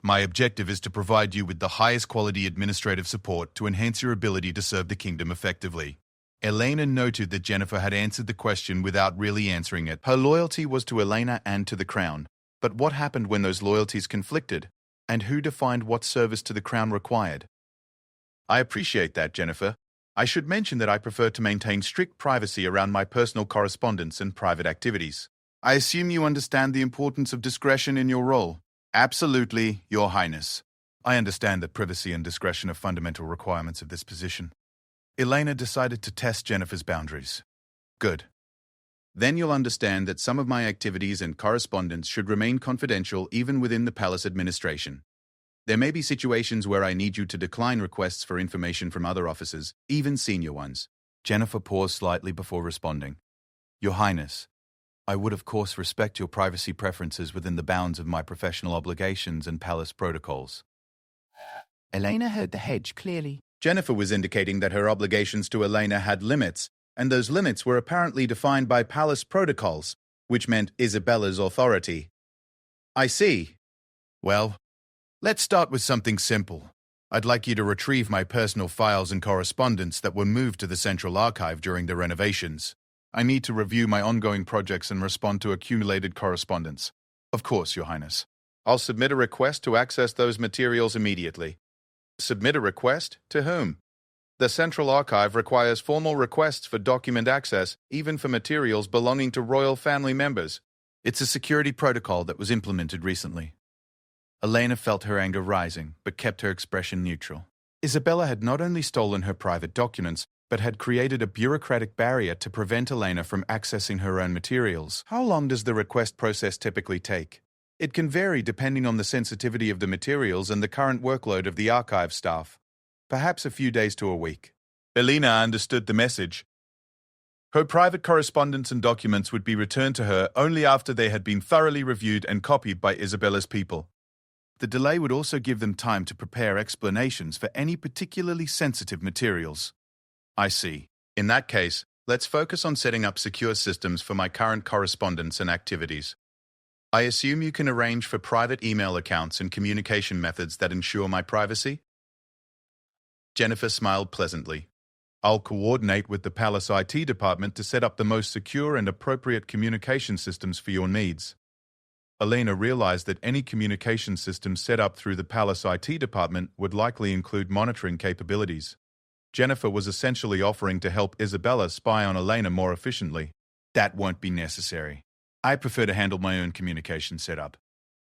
My objective is to provide you with the highest quality administrative support to enhance your ability to serve the kingdom effectively. Elena noted that Jennifer had answered the question without really answering it. Her loyalty was to Elena and to the Crown. But what happened when those loyalties conflicted? And who defined what service to the Crown required? I appreciate that, Jennifer. I should mention that I prefer to maintain strict privacy around my personal correspondence and private activities. I assume you understand the importance of discretion in your role. Absolutely, Your Highness. I understand that privacy and discretion are fundamental requirements of this position. Elena decided to test Jennifer's boundaries. Good. Then you'll understand that some of my activities and correspondence should remain confidential even within the palace administration. There may be situations where I need you to decline requests for information from other officers, even senior ones. Jennifer paused slightly before responding. Your Highness, I would of course respect your privacy preferences within the bounds of my professional obligations and palace protocols. Elena heard the hedge clearly. Jennifer was indicating that her obligations to Elena had limits, and those limits were apparently defined by palace protocols, which meant Isabella's authority. I see. Well, let's start with something simple. I'd like you to retrieve my personal files and correspondence that were moved to the Central Archive during the renovations. I need to review my ongoing projects and respond to accumulated correspondence. Of course, Your Highness. I'll submit a request to access those materials immediately. Submit a request? To whom? The Central Archive requires formal requests for document access, even for materials belonging to royal family members. It's a security protocol that was implemented recently. Elena felt her anger rising, but kept her expression neutral. Isabella had not only stolen her private documents, but had created a bureaucratic barrier to prevent Elena from accessing her own materials. How long does the request process typically take? It can vary depending on the sensitivity of the materials and the current workload of the archive staff. Perhaps a few days to a week. Elena understood the message. Her private correspondence and documents would be returned to her only after they had been thoroughly reviewed and copied by Isabella's people. The delay would also give them time to prepare explanations for any particularly sensitive materials. I see. In that case, let's focus on setting up secure systems for my current correspondence and activities. I assume you can arrange for private email accounts and communication methods that ensure my privacy? Jennifer smiled pleasantly. I'll coordinate with the Palace IT department to set up the most secure and appropriate communication systems for your needs. Elena realized that any communication system set up through the Palace IT department would likely include monitoring capabilities. Jennifer was essentially offering to help Isabella spy on Elena more efficiently. That won't be necessary. I prefer to handle my own communication setup.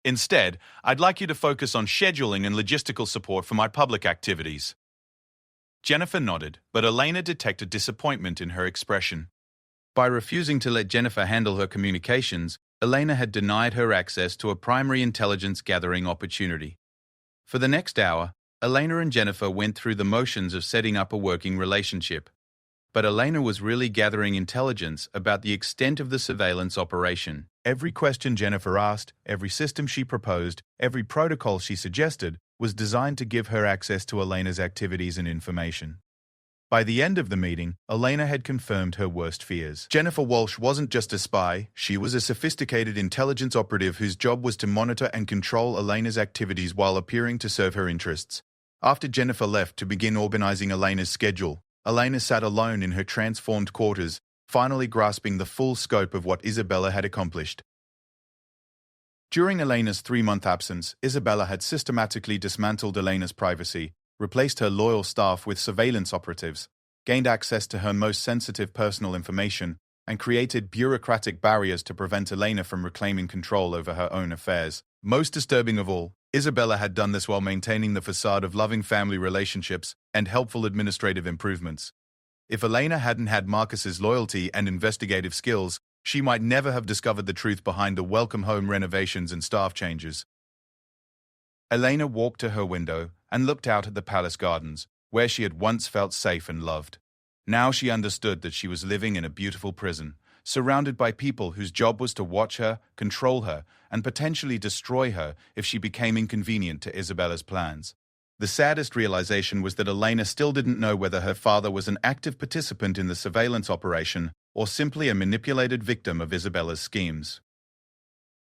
Instead, I'd like you to focus on scheduling and logistical support for my public activities. Jennifer nodded, but Elena detected disappointment in her expression. By refusing to let Jennifer handle her communications, Elena had denied her access to a primary intelligence gathering opportunity. For the next hour, Elena and Jennifer went through the motions of setting up a working relationship. But Elena was really gathering intelligence about the extent of the surveillance operation. Every question Jennifer asked, every system she proposed, every protocol she suggested was designed to give her access to Elena's activities and information. By the end of the meeting, Elena had confirmed her worst fears. Jennifer Walsh wasn't just a spy, she was a sophisticated intelligence operative whose job was to monitor and control Elena's activities while appearing to serve her interests. After Jennifer left to begin organizing Elena's schedule, Elena sat alone in her transformed quarters, finally grasping the full scope of what Isabella had accomplished. During Elena's 3-month absence, Isabella had systematically dismantled Elena's privacy, replaced her loyal staff with surveillance operatives, gained access to her most sensitive personal information, and created bureaucratic barriers to prevent Elena from reclaiming control over her own affairs. Most disturbing of all, Isabella had done this while maintaining the facade of loving family relationships and helpful administrative improvements. If Elena hadn't had Marcus's loyalty and investigative skills, she might never have discovered the truth behind the welcome home renovations and staff changes. Elena walked to her window and looked out at the palace gardens, where she had once felt safe and loved. Now she understood that she was living in a beautiful prison, surrounded by people whose job was to watch her, control her, and potentially destroy her if she became inconvenient to Isabella's plans. The saddest realization was that Elena still didn't know whether her father was an active participant in the surveillance operation or simply a manipulated victim of Isabella's schemes.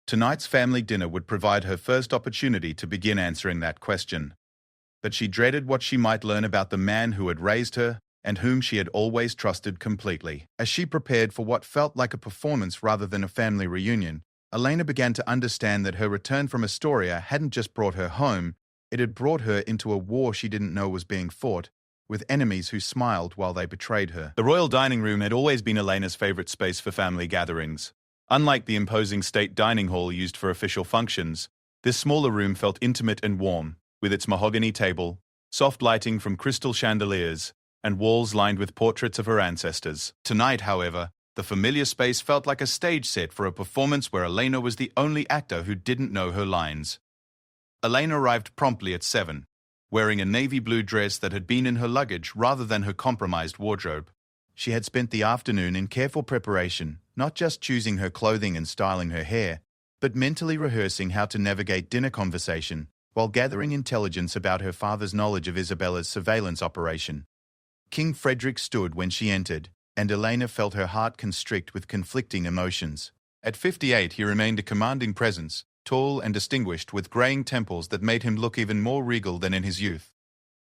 Tonight's family dinner would provide her first opportunity to begin answering that question. But she dreaded what she might learn about the man who had raised her and whom she had always trusted completely. As she prepared for what felt like a performance rather than a family reunion, Elena began to understand that her return from Astoria hadn't just brought her home, it had brought her into a war she didn't know was being fought, with enemies who smiled while they betrayed her. The royal dining room had always been Elena's favorite space for family gatherings. Unlike the imposing state dining hall used for official functions, this smaller room felt intimate and warm, with its mahogany table, soft lighting from crystal chandeliers, and walls lined with portraits of her ancestors. Tonight, however, the familiar space felt like a stage set for a performance where Elena was the only actor who didn't know her lines. Elena arrived promptly at 7, wearing a navy blue dress that had been in her luggage rather than her compromised wardrobe. She had spent the afternoon in careful preparation, not just choosing her clothing and styling her hair, but mentally rehearsing how to navigate dinner conversation while gathering intelligence about her father's knowledge of Isabella's surveillance operation. King Frederick stood when she entered, and Elena felt her heart constrict with conflicting emotions. At 58, he remained a commanding presence, tall and distinguished, with graying temples that made him look even more regal than in his youth.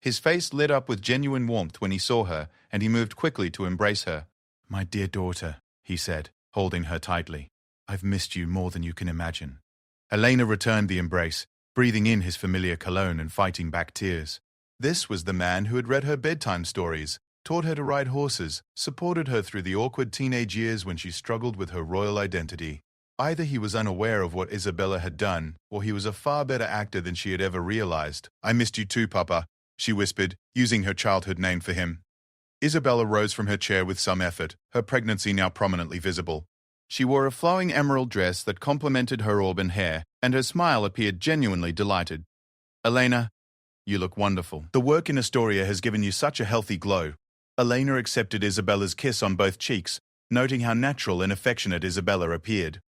His face lit up with genuine warmth when he saw her, and he moved quickly to embrace her. "My dear daughter," he said, holding her tightly. "I've missed you more than you can imagine." Elena returned the embrace, breathing in his familiar cologne and fighting back tears. This was the man who had read her bedtime stories, taught her to ride horses, supported her through the awkward teenage years when she struggled with her royal identity. Either he was unaware of what Isabella had done, or he was a far better actor than she had ever realized. "I missed you too, Papa," she whispered, using her childhood name for him. Isabella rose from her chair with some effort, her pregnancy now prominently visible. She wore a flowing emerald dress that complemented her auburn hair, and her smile appeared genuinely delighted. "Elena, you look wonderful. The work in Astoria has given you such a healthy glow." Elena accepted Isabella's kiss on both cheeks, noting how natural and affectionate Isabella appeared.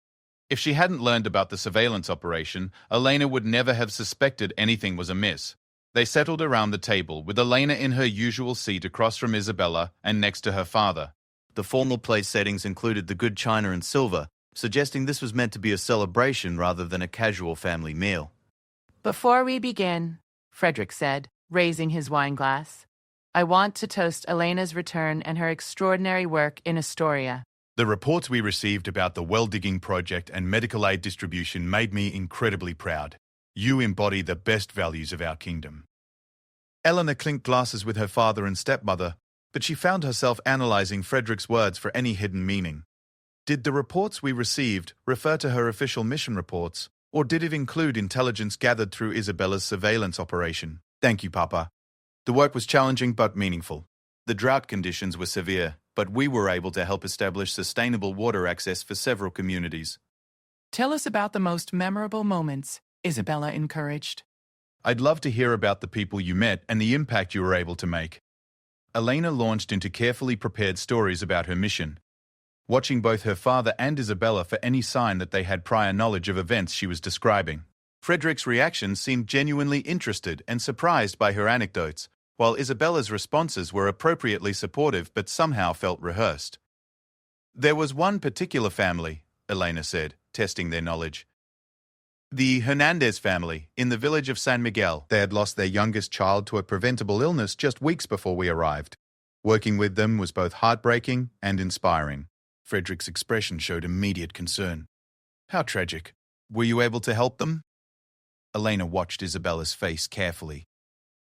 If she hadn't learned about the surveillance operation, Elena would never have suspected anything was amiss. They settled around the table, with Elena in her usual seat across from Isabella and next to her father. The formal place settings included the good china and silver, suggesting this was meant to be a celebration rather than a casual family meal. Before we begin, Frederick said, raising his wine glass, I want to toast Elena's return and her extraordinary work in Astoria. The reports we received about the well-digging project and medical aid distribution made me incredibly proud. You embody the best values of our kingdom. Eleanor clinked glasses with her father and stepmother, but she found herself analyzing Frederick's words for any hidden meaning. Did the reports we received refer to her official mission reports, or did it include intelligence gathered through Isabella's surveillance operation? Thank you, Papa. The work was challenging but meaningful. The drought conditions were severe, but we were able to help establish sustainable water access for several communities. Tell us about the most memorable moments, Isabella encouraged. I'd love to hear about the people you met and the impact you were able to make. Elena launched into carefully prepared stories about her mission, watching both her father and Isabella for any sign that they had prior knowledge of events she was describing. Frederick's reaction seemed genuinely interested and surprised by her anecdotes, while Isabella's responses were appropriately supportive but somehow felt rehearsed. There was one particular family, Elena said, testing their knowledge. The Hernandez family, in the village of San Miguel. They had lost their youngest child to a preventable illness just weeks before we arrived. Working with them was both heartbreaking and inspiring. Frederick's expression showed immediate concern. How tragic. Were you able to help them? Elena watched Isabella's face carefully.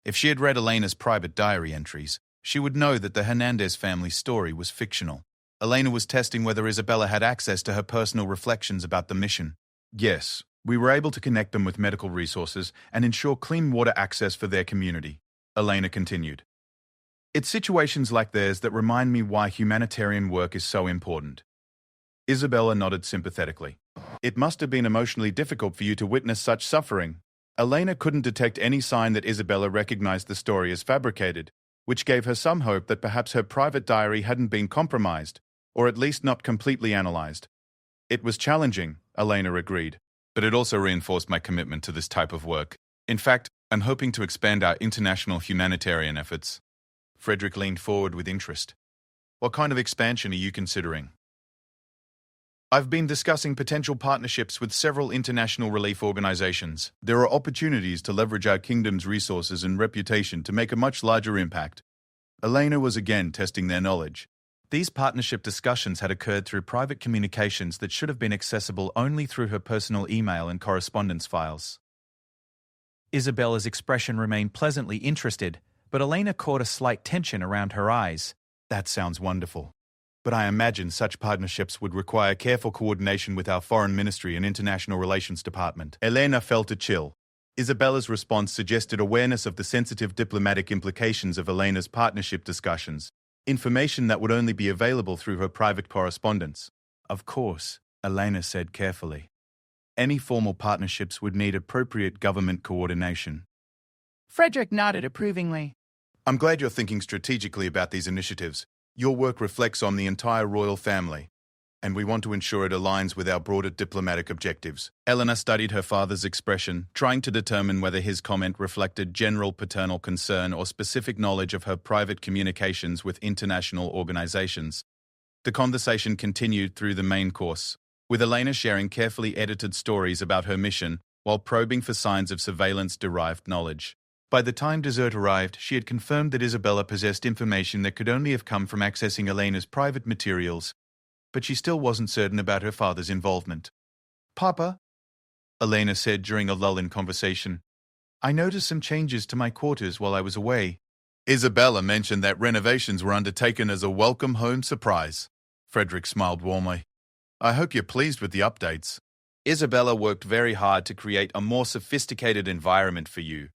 If she had read Elena's private diary entries, she would know that the Hernandez family's story was fictional. Elena was testing whether Isabella had access to her personal reflections about the mission. Yes, we were able to connect them with medical resources and ensure clean water access for their community, Elena continued. It's situations like theirs that remind me why humanitarian work is so important. Isabella nodded sympathetically. It must have been emotionally difficult for you to witness such suffering. Elena couldn't detect any sign that Isabella recognized the story as fabricated, which gave her some hope that perhaps her private diary hadn't been compromised, or at least not completely analyzed. It was challenging, Elena agreed, but it also reinforced my commitment to this type of work. In fact, I'm hoping to expand our international humanitarian efforts. Frederick leaned forward with interest. What kind of expansion are you considering? I've been discussing potential partnerships with several international relief organizations. There are opportunities to leverage our kingdom's resources and reputation to make a much larger impact. Elena was again testing their knowledge. These partnership discussions had occurred through private communications that should have been accessible only through her personal email and correspondence files. Isabella's expression remained pleasantly interested, but Elena caught a slight tension around her eyes. That sounds wonderful. But I imagine such partnerships would require careful coordination with our Foreign Ministry and International Relations Department. Elena felt a chill. Isabella's response suggested awareness of the sensitive diplomatic implications of Elena's partnership discussions, information that would only be available through her private correspondence. Of course, Elena said carefully. Any formal partnerships would need appropriate government coordination. Frederick nodded approvingly. I'm glad you're thinking strategically about these initiatives. Your work reflects on the entire royal family, and we want to ensure it aligns with our broader diplomatic objectives. Elena studied her father's expression, trying to determine whether his comment reflected general paternal concern or specific knowledge of her private communications with international organizations. The conversation continued through the main course, with Elena sharing carefully edited stories about her mission while probing for signs of surveillance-derived knowledge. By the time dessert arrived, she had confirmed that Isabella possessed information that could only have come from accessing Elena's private materials, but she still wasn't certain about her father's involvement. Papa, Elena said during a lull in conversation, I noticed some changes to my quarters while I was away. Isabella mentioned that renovations were undertaken as a welcome home surprise. Frederick smiled warmly. I hope you're pleased with the updates. Isabella worked very hard to create a more sophisticated environment for you.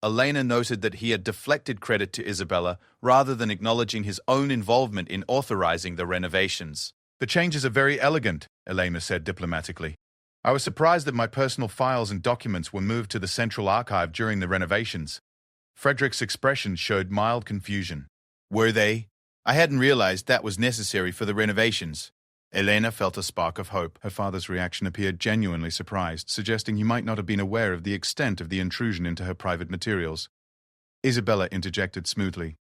Elena noted that he had deflected credit to Isabella rather than acknowledging his own involvement in authorizing the renovations. The changes are very elegant, Elena said diplomatically. I was surprised that my personal files and documents were moved to the central archive during the renovations. Frederick's expression showed mild confusion. Were they? I hadn't realized that was necessary for the renovations. Elena felt a spark of hope. Her father's reaction appeared genuinely surprised, suggesting he might not have been aware of the extent of the intrusion into her private materials. Isabella interjected smoothly.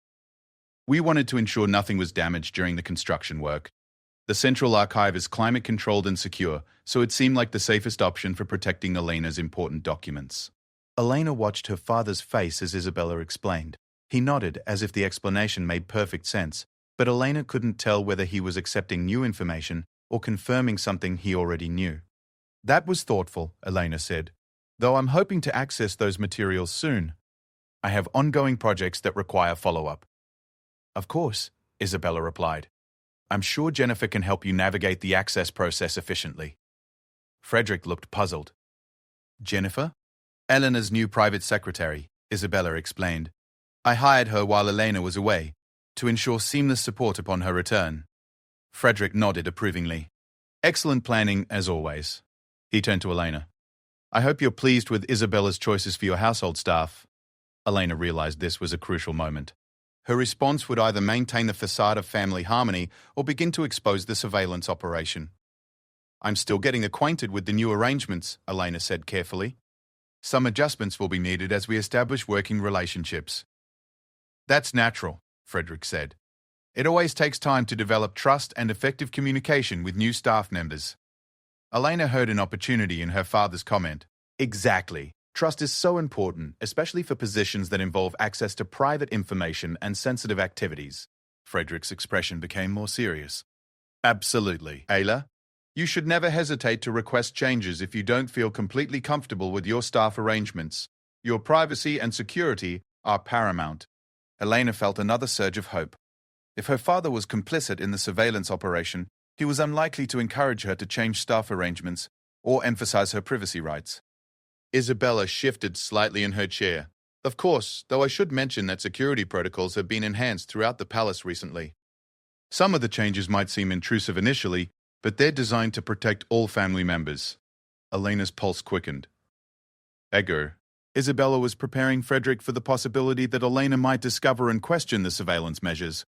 We wanted to ensure nothing was damaged during the construction work. The central archive is climate-controlled and secure, so it seemed like the safest option for protecting Elena's important documents. Elena watched her father's face as Isabella explained. He nodded as if the explanation made perfect sense, but Elena couldn't tell whether he was accepting new information or confirming something he already knew. That was thoughtful, Elena said, though I'm hoping to access those materials soon. I have ongoing projects that require follow-up. Of course, Isabella replied. I'm sure Jennifer can help you navigate the access process efficiently. Frederick looked puzzled. Jennifer? Eleanor's new private secretary, Isabella explained. I hired her while Elena was away, to ensure seamless support upon her return. Frederick nodded approvingly. Excellent planning, as always. He turned to Elena. I hope you're pleased with Isabella's choices for your household staff. Elena realized this was a crucial moment. Her response would either maintain the facade of family harmony or begin to expose the surveillance operation. "I'm still getting acquainted with the new arrangements," Elena said carefully. "Some adjustments will be needed as we establish working relationships." "That's natural," Frederick said. "It always takes time to develop trust and effective communication with new staff members." Elena heard an opportunity in her father's comment. "Exactly. Trust is so important, especially for positions that involve access to private information and sensitive activities." Frederick's expression became more serious. "Absolutely, Ayla. You should never hesitate to request changes if you don't feel completely comfortable with your staff arrangements. Your privacy and security are paramount." Elena felt another surge of hope. If her father was complicit in the surveillance operation, he was unlikely to encourage her to change staff arrangements or emphasize her privacy rights. Isabella shifted slightly in her chair. "Of course, though I should mention that security protocols have been enhanced throughout the palace recently. Some of the changes might seem intrusive initially, but they're designed to protect all family members." Elena's pulse quickened. Edgar. Isabella was preparing Frederick for the possibility that Elena might discover and question the surveillance measures.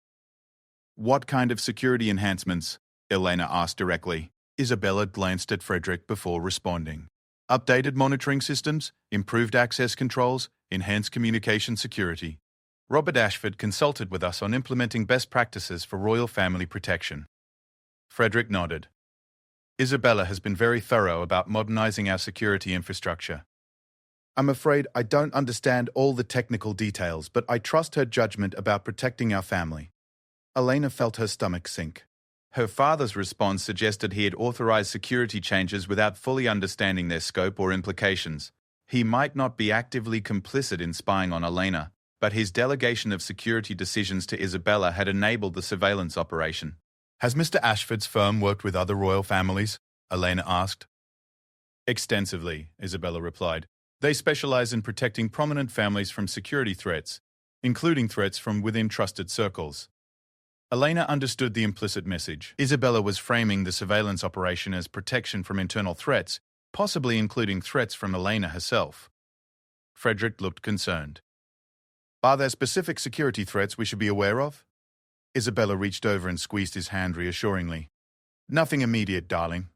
"What kind of security enhancements?" Elena asked directly. Isabella glanced at Frederick before responding. "Updated monitoring systems, improved access controls, enhanced communication security. Robert Ashford consulted with us on implementing best practices for royal family protection." Frederick nodded. "Isabella has been very thorough about modernizing our security infrastructure. I'm afraid I don't understand all the technical details, but I trust her judgment about protecting our family." Elena felt her stomach sink. Her father's response suggested he had authorized security changes without fully understanding their scope or implications. He might not be actively complicit in spying on Elena, but his delegation of security decisions to Isabella had enabled the surveillance operation. "Has Mr. Ashford's firm worked with other royal families?" Elena asked. "Extensively," Isabella replied. "They specialize in protecting prominent families from security threats, including threats from within trusted circles." Elena understood the implicit message. Isabella was framing the surveillance operation as protection from internal threats, possibly including threats from Elena herself. Frederick looked concerned. "Are there specific security threats we should be aware of?" Isabella reached over and squeezed his hand reassuringly. "Nothing immediate, darling.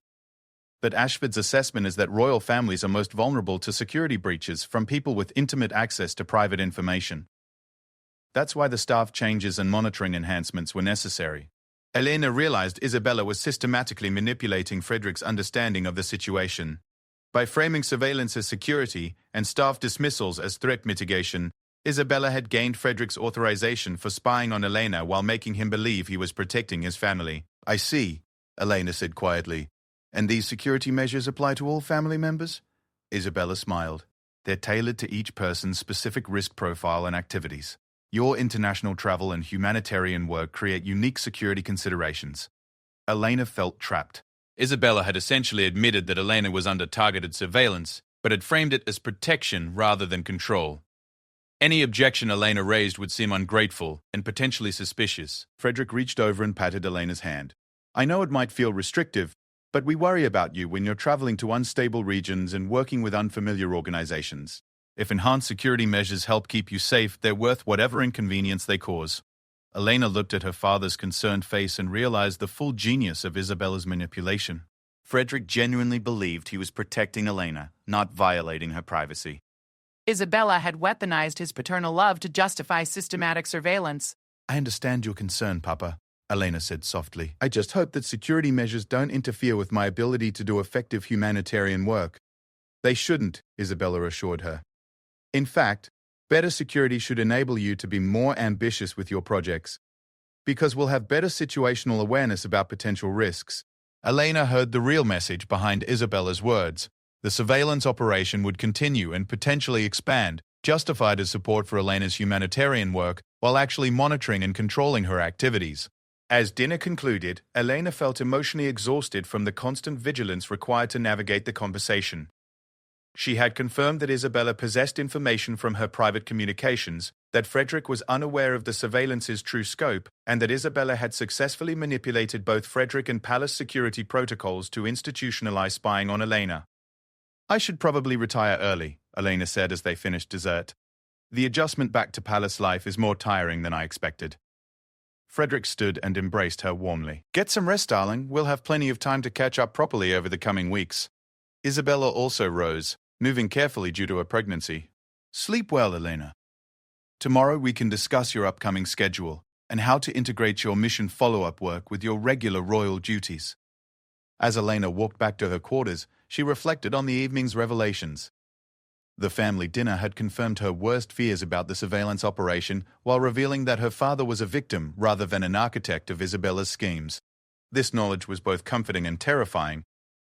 But Ashford's assessment is that royal families are most vulnerable to security breaches from people with intimate access to private information. That's why the staff changes and monitoring enhancements were necessary." Elena realized Isabella was systematically manipulating Frederick's understanding of the situation. By framing surveillance as security and staff dismissals as threat mitigation, Isabella had gained Frederick's authorization for spying on Elena while making him believe he was protecting his family. "I see," Elena said quietly. "And these security measures apply to all family members?" Isabella smiled. "They're tailored to each person's specific risk profile and activities. Your international travel and humanitarian work create unique security considerations." Elena felt trapped. Isabella had essentially admitted that Elena was under targeted surveillance, but had framed it as protection rather than control. Any objection Elena raised would seem ungrateful and potentially suspicious. Frederick reached over and patted Elena's hand. "I know it might feel restrictive, but we worry about you when you're traveling to unstable regions and working with unfamiliar organizations. If enhanced security measures help keep you safe, they're worth whatever inconvenience they cause." Elena looked at her father's concerned face and realized the full genius of Isabella's manipulation. Frederick genuinely believed he was protecting Elena, not violating her privacy. Isabella had weaponized his paternal love to justify systematic surveillance. "I understand your concern, Papa," Elena said softly. "I just hope that security measures don't interfere with my ability to do effective humanitarian work." "They shouldn't," Isabella assured her. "In fact, better security should enable you to be more ambitious with your projects, because we'll have better situational awareness about potential risks." Elena heard the real message behind Isabella's words. The surveillance operation would continue and potentially expand, justified as support for Elena's humanitarian work, while actually monitoring and controlling her activities. As dinner concluded, Elena felt emotionally exhausted from the constant vigilance required to navigate the conversation. She had confirmed that Isabella possessed information from her private communications, that Frederick was unaware of the surveillance's true scope, and that Isabella had successfully manipulated both Frederick and palace security protocols to institutionalize spying on Elena. "I should probably retire early," Elena said as they finished dessert. The adjustment back to palace life is more tiring than I expected. Frederick stood and embraced her warmly. Get some rest, darling. We'll have plenty of time to catch up properly over the coming weeks. Isabella also rose, moving carefully due to her pregnancy. Sleep well, Elena. Tomorrow we can discuss your upcoming schedule and how to integrate your mission follow-up work with your regular royal duties. As Elena walked back to her quarters, she reflected on the evening's revelations. The family dinner had confirmed her worst fears about the surveillance operation while revealing that her father was a victim rather than an architect of Isabella's schemes. This knowledge was both comforting and terrifying.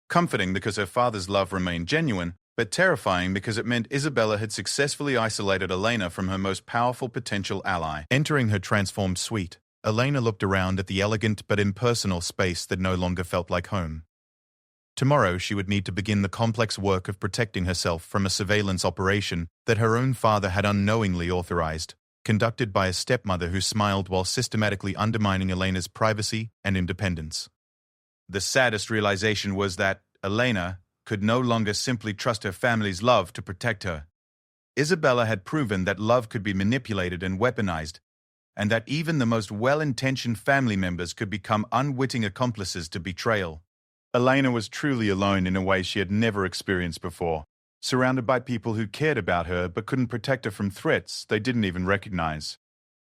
Comforting because her father's love remained genuine, but terrifying because it meant Isabella had successfully isolated Elena from her most powerful potential ally. Entering her transformed suite, Elena looked around at the elegant but impersonal space that no longer felt like home. Tomorrow she would need to begin the complex work of protecting herself from a surveillance operation that her own father had unknowingly authorized, conducted by a stepmother who smiled while systematically undermining Elena's privacy and independence. The saddest realization was that Elena could no longer simply trust her family's love to protect her. Isabella had proven that love could be manipulated and weaponized, and that even the most well-intentioned family members could become unwitting accomplices to betrayal. Elena was truly alone in a way she had never experienced before, surrounded by people who cared about her but couldn't protect her from threats they didn't even recognize.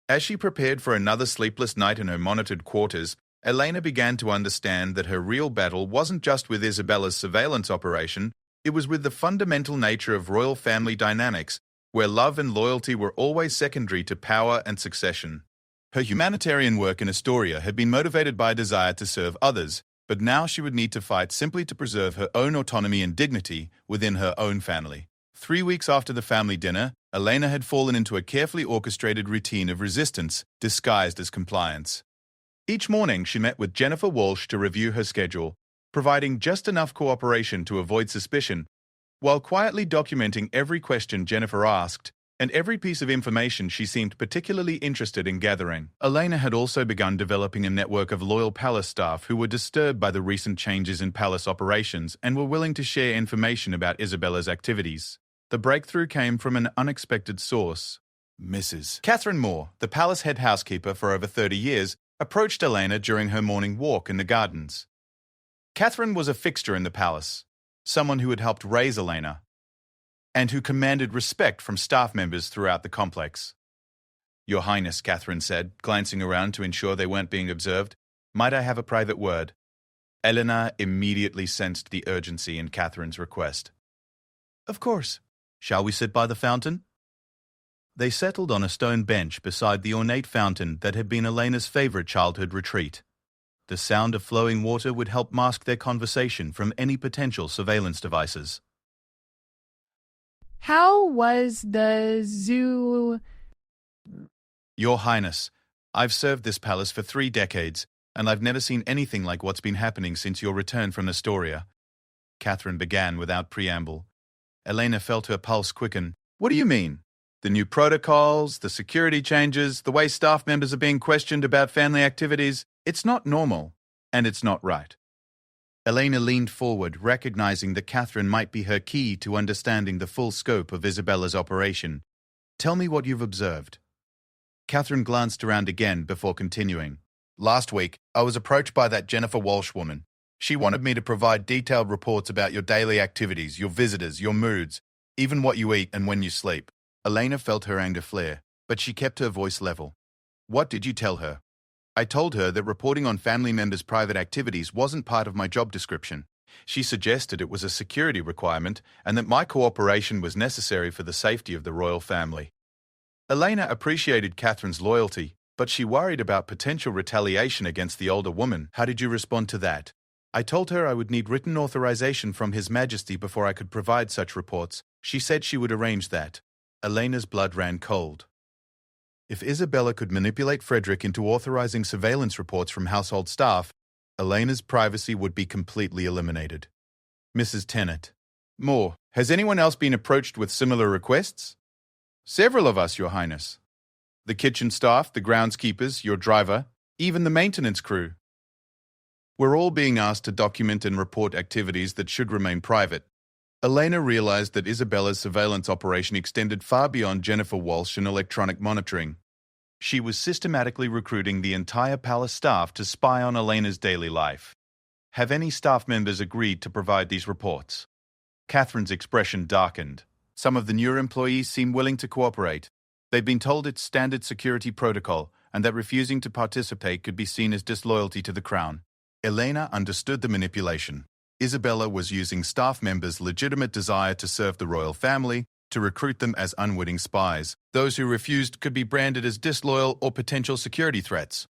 As she prepared for another sleepless night in her monitored quarters, Elena began to understand that her real battle wasn't just with Isabella's surveillance operation, it was with the fundamental nature of royal family dynamics, where love and loyalty were always secondary to power and succession. Her humanitarian work in Astoria had been motivated by a desire to serve others, but now she would need to fight simply to preserve her own autonomy and dignity within her own family. 3 weeks after the family dinner, Elena had fallen into a carefully orchestrated routine of resistance disguised as compliance. Each morning she met with Jennifer Walsh to review her schedule, providing just enough cooperation to avoid suspicion, while quietly documenting every question Jennifer asked and every piece of information she seemed particularly interested in gathering. Elena had also begun developing a network of loyal palace staff who were disturbed by the recent changes in palace operations and were willing to share information about Isabella's activities. The breakthrough came from an unexpected source. Mrs. Catherine Moore, the palace head housekeeper for over 30 years, approached Elena during her morning walk in the gardens. Catherine was a fixture in the palace, someone who had helped raise Elena, and who commanded respect from staff members throughout the complex. Your Highness, Catherine said, glancing around to ensure they weren't being observed, might I have a private word? Elena immediately sensed the urgency in Catherine's request. Of course. Shall we sit by the fountain? They settled on a stone bench beside the ornate fountain that had been Elena's favorite childhood retreat. The sound of flowing water would help mask their conversation from any potential surveillance devices. How was the zoo? Your Highness, I've served this palace for 3 decades, and I've never seen anything like what's been happening since your return from Astoria. Catherine began without preamble. Elena felt her pulse quicken. What do you mean? The new protocols, the security changes, the way staff members are being questioned about family activities, it's not normal, and it's not right. Elena leaned forward, recognizing that Catherine might be her key to understanding the full scope of Isabella's operation. Tell me what you've observed. Catherine glanced around again before continuing. Last week, I was approached by that Jennifer Walsh woman. She wanted me to provide detailed reports about your daily activities, your visitors, your moods, even what you eat and when you sleep. Elena felt her anger flare, but she kept her voice level. What did you tell her? I told her that reporting on family members' private activities wasn't part of my job description. She suggested it was a security requirement and that my cooperation was necessary for the safety of the royal family. Elena appreciated Catherine's loyalty, but she worried about potential retaliation against the older woman. How did you respond to that? I told her I would need written authorization from His Majesty before I could provide such reports. She said she would arrange that. Elena's blood ran cold. If Isabella could manipulate Frederick into authorizing surveillance reports from household staff, Elena's privacy would be completely eliminated. Mrs. Tennant. Moore, has anyone else been approached with similar requests? Several of us, Your Highness. The kitchen staff, the groundskeepers, your driver, even the maintenance crew. We're all being asked to document and report activities that should remain private. Elena realized that Isabella's surveillance operation extended far beyond Jennifer Walsh and electronic monitoring. She was systematically recruiting the entire palace staff to spy on Elena's daily life. Have any staff members agreed to provide these reports? Catherine's expression darkened. Some of the newer employees seem willing to cooperate. They've been told it's standard security protocol and that refusing to participate could be seen as disloyalty to the crown. Elena understood the manipulation. Isabella was using staff members' legitimate desire to serve the royal family to recruit them as unwitting spies. Those who refused could be branded as disloyal or potential security threats.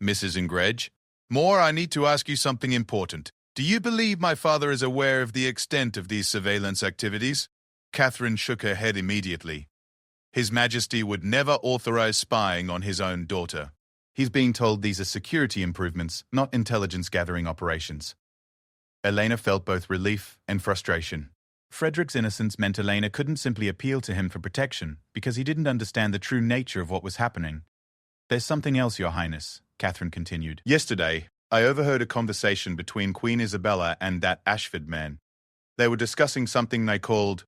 Mrs. Ingredge, Moore, I need to ask you something important. Do you believe my father is aware of the extent of these surveillance activities? Catherine shook her head immediately. His Majesty would never authorize spying on his own daughter. He's being told these are security improvements, not intelligence-gathering operations. Elena felt both relief and frustration. Frederick's innocence meant Elena couldn't simply appeal to him for protection because he didn't understand the true nature of what was happening. There's something else, Your Highness, Catherine continued. Yesterday, I overheard a conversation between Queen Isabella and that Ashford man. They were discussing something they called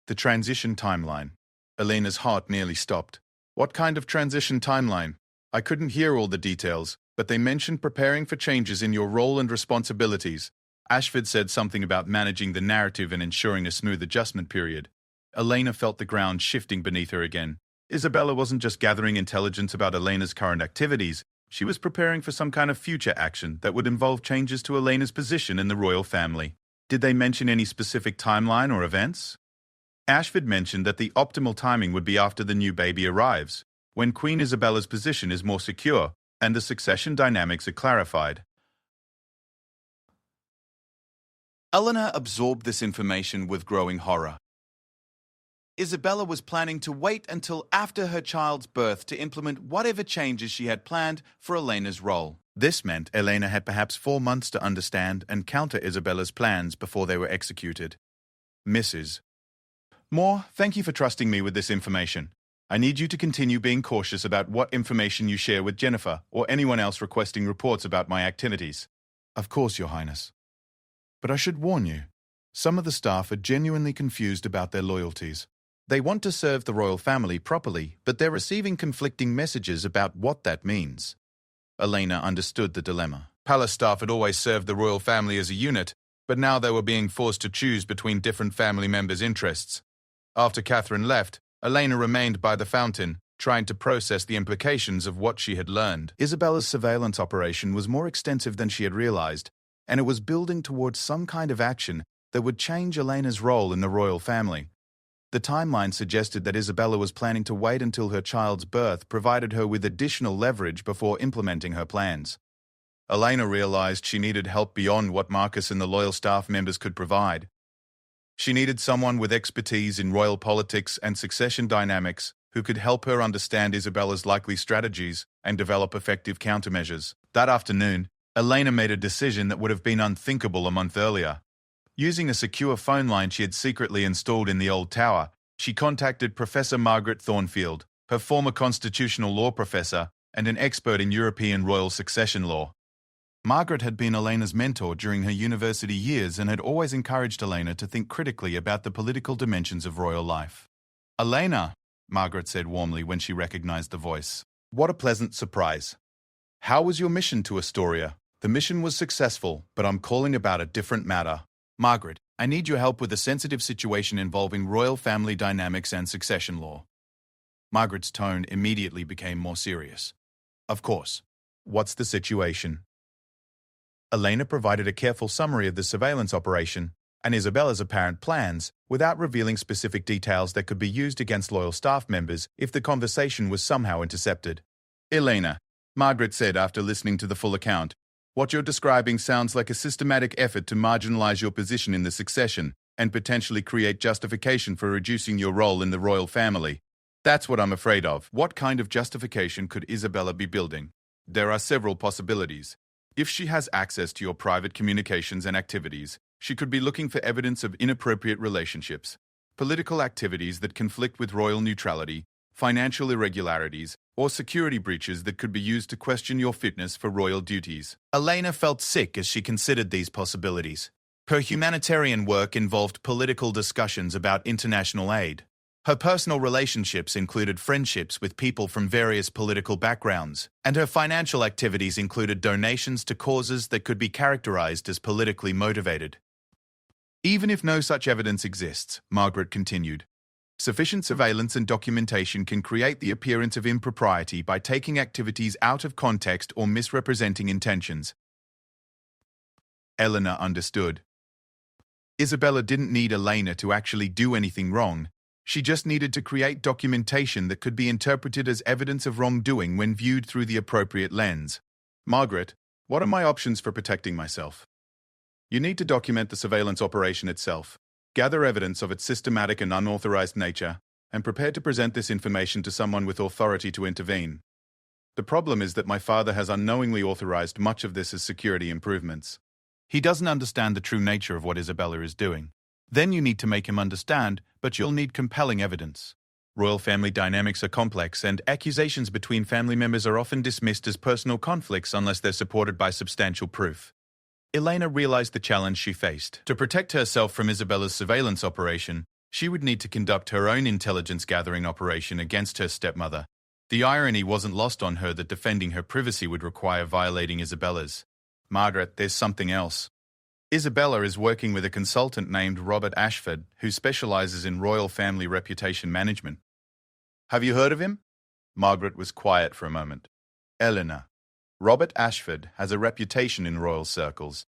the transition timeline. Elena's heart nearly stopped. What kind of transition timeline? I couldn't hear all the details, but they mentioned preparing for changes in your role and responsibilities. Ashford said something about managing the narrative and ensuring a smooth adjustment period. Elena felt the ground shifting beneath her again. Isabella wasn't just gathering intelligence about Elena's current activities. She was preparing for some kind of future action that would involve changes to Elena's position in the royal family. Did they mention any specific timeline or events? Ashford mentioned that the optimal timing would be after the new baby arrives, when Queen Isabella's position is more secure and the succession dynamics are clarified. Eleanor absorbed this information with growing horror. Isabella was planning to wait until after her child's birth to implement whatever changes she had planned for Elena's role. This meant Elena had perhaps 4 months to understand and counter Isabella's plans before they were executed. Mrs. Moore, thank you for trusting me with this information. I need you to continue being cautious about what information you share with Jennifer or anyone else requesting reports about my activities. Of course, Your Highness. But I should warn you, some of the staff are genuinely confused about their loyalties. They want to serve the royal family properly, but they're receiving conflicting messages about what that means. Elena understood the dilemma. Palace staff had always served the royal family as a unit, but now they were being forced to choose between different family members' interests. After Catherine left, Elena remained by the fountain, trying to process the implications of what she had learned. Isabella's surveillance operation was more extensive than she had realized, and it was building towards some kind of action that would change Elena's role in the royal family. The timeline suggested that Isabella was planning to wait until her child's birth provided her with additional leverage before implementing her plans. Elena realized she needed help beyond what Marcus and the loyal staff members could provide. She needed someone with expertise in royal politics and succession dynamics who could help her understand Isabella's likely strategies and develop effective countermeasures. That afternoon, Elena made a decision that would have been unthinkable a month earlier. Using a secure phone line she had secretly installed in the old tower, she contacted Professor Margaret Thornfield, her former constitutional law professor and an expert in European royal succession law. Margaret had been Elena's mentor during her university years and had always encouraged Elena to think critically about the political dimensions of royal life. "Elena," Margaret said warmly when she recognized the voice. "What a pleasant surprise. How was your mission to Astoria?" "The mission was successful, but I'm calling about a different matter. Margaret, I need your help with a sensitive situation involving royal family dynamics and succession law." Margaret's tone immediately became more serious. "Of course. What's the situation?" Elena provided a careful summary of the surveillance operation and Isabella's apparent plans without revealing specific details that could be used against loyal staff members if the conversation was somehow intercepted. "Elena," Margaret said after listening to the full account, "what you're describing sounds like a systematic effort to marginalize your position in the succession and potentially create justification for reducing your role in the royal family. That's what I'm afraid of." "What kind of justification could Isabella be building?" "There are several possibilities. If she has access to your private communications and activities, she could be looking for evidence of inappropriate relationships, political activities that conflict with royal neutrality, financial irregularities, or security breaches that could be used to question your fitness for royal duties." Elena felt sick as she considered these possibilities. Her humanitarian work involved political discussions about international aid. Her personal relationships included friendships with people from various political backgrounds, and her financial activities included donations to causes that could be characterized as politically motivated. Even if no such evidence exists, Margaret continued, sufficient surveillance and documentation can create the appearance of impropriety by taking activities out of context or misrepresenting intentions. Eleanor understood. Isabella didn't need Elena to actually do anything wrong. She just needed to create documentation that could be interpreted as evidence of wrongdoing when viewed through the appropriate lens. Margaret, what are my options for protecting myself? You need to document the surveillance operation itself, gather evidence of its systematic and unauthorized nature, and prepare to present this information to someone with authority to intervene. The problem is that my father has unknowingly authorized much of this as security improvements. He doesn't understand the true nature of what Isabella is doing. Then you need to make him understand, but you'll need compelling evidence. Royal family dynamics are complex, and accusations between family members are often dismissed as personal conflicts unless they're supported by substantial proof. Elena realized the challenge she faced. To protect herself from Isabella's surveillance operation, she would need to conduct her own intelligence-gathering operation against her stepmother. The irony wasn't lost on her that defending her privacy would require violating Isabella's. Margaret, there's something else. Isabella is working with a consultant named Robert Ashford, who specializes in royal family reputation management. Have you heard of him? Margaret was quiet for a moment. Eleanor. Robert Ashford has a reputation in royal circles,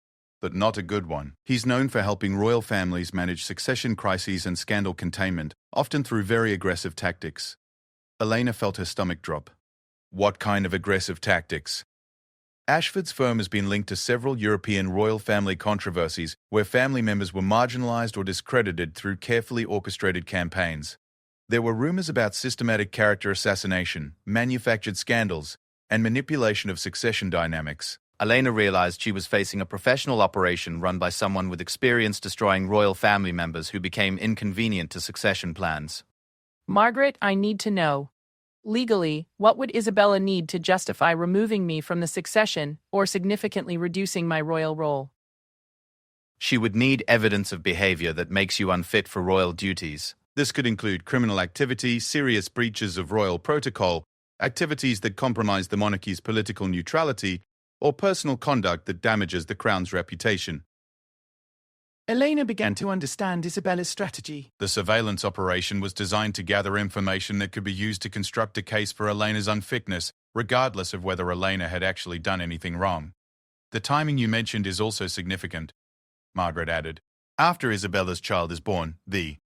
but not a good one. He's known for helping royal families manage succession crises and scandal containment, often through very aggressive tactics. Elena felt her stomach drop. What kind of aggressive tactics? Ashford's firm has been linked to several European royal family controversies where family members were marginalized or discredited through carefully orchestrated campaigns. There were rumors about systematic character assassination, manufactured scandals, and manipulation of succession dynamics. Elena realized she was facing a professional operation run by someone with experience destroying royal family members who became inconvenient to succession plans. Margaret, I need to know. Legally, what would Isabella need to justify removing me from the succession or significantly reducing my royal role? She would need evidence of behavior that makes you unfit for royal duties. This could include criminal activity, serious breaches of royal protocol, activities that compromise the monarchy's political neutrality, or personal conduct that damages the crown's reputation. Elena began to understand Isabella's strategy. The surveillance operation was designed to gather information that could be used to construct a case for Elena's unfitness, regardless of whether Elena had actually done anything wrong. The timing you mentioned is also significant, Margaret added. After Isabella's child is born, the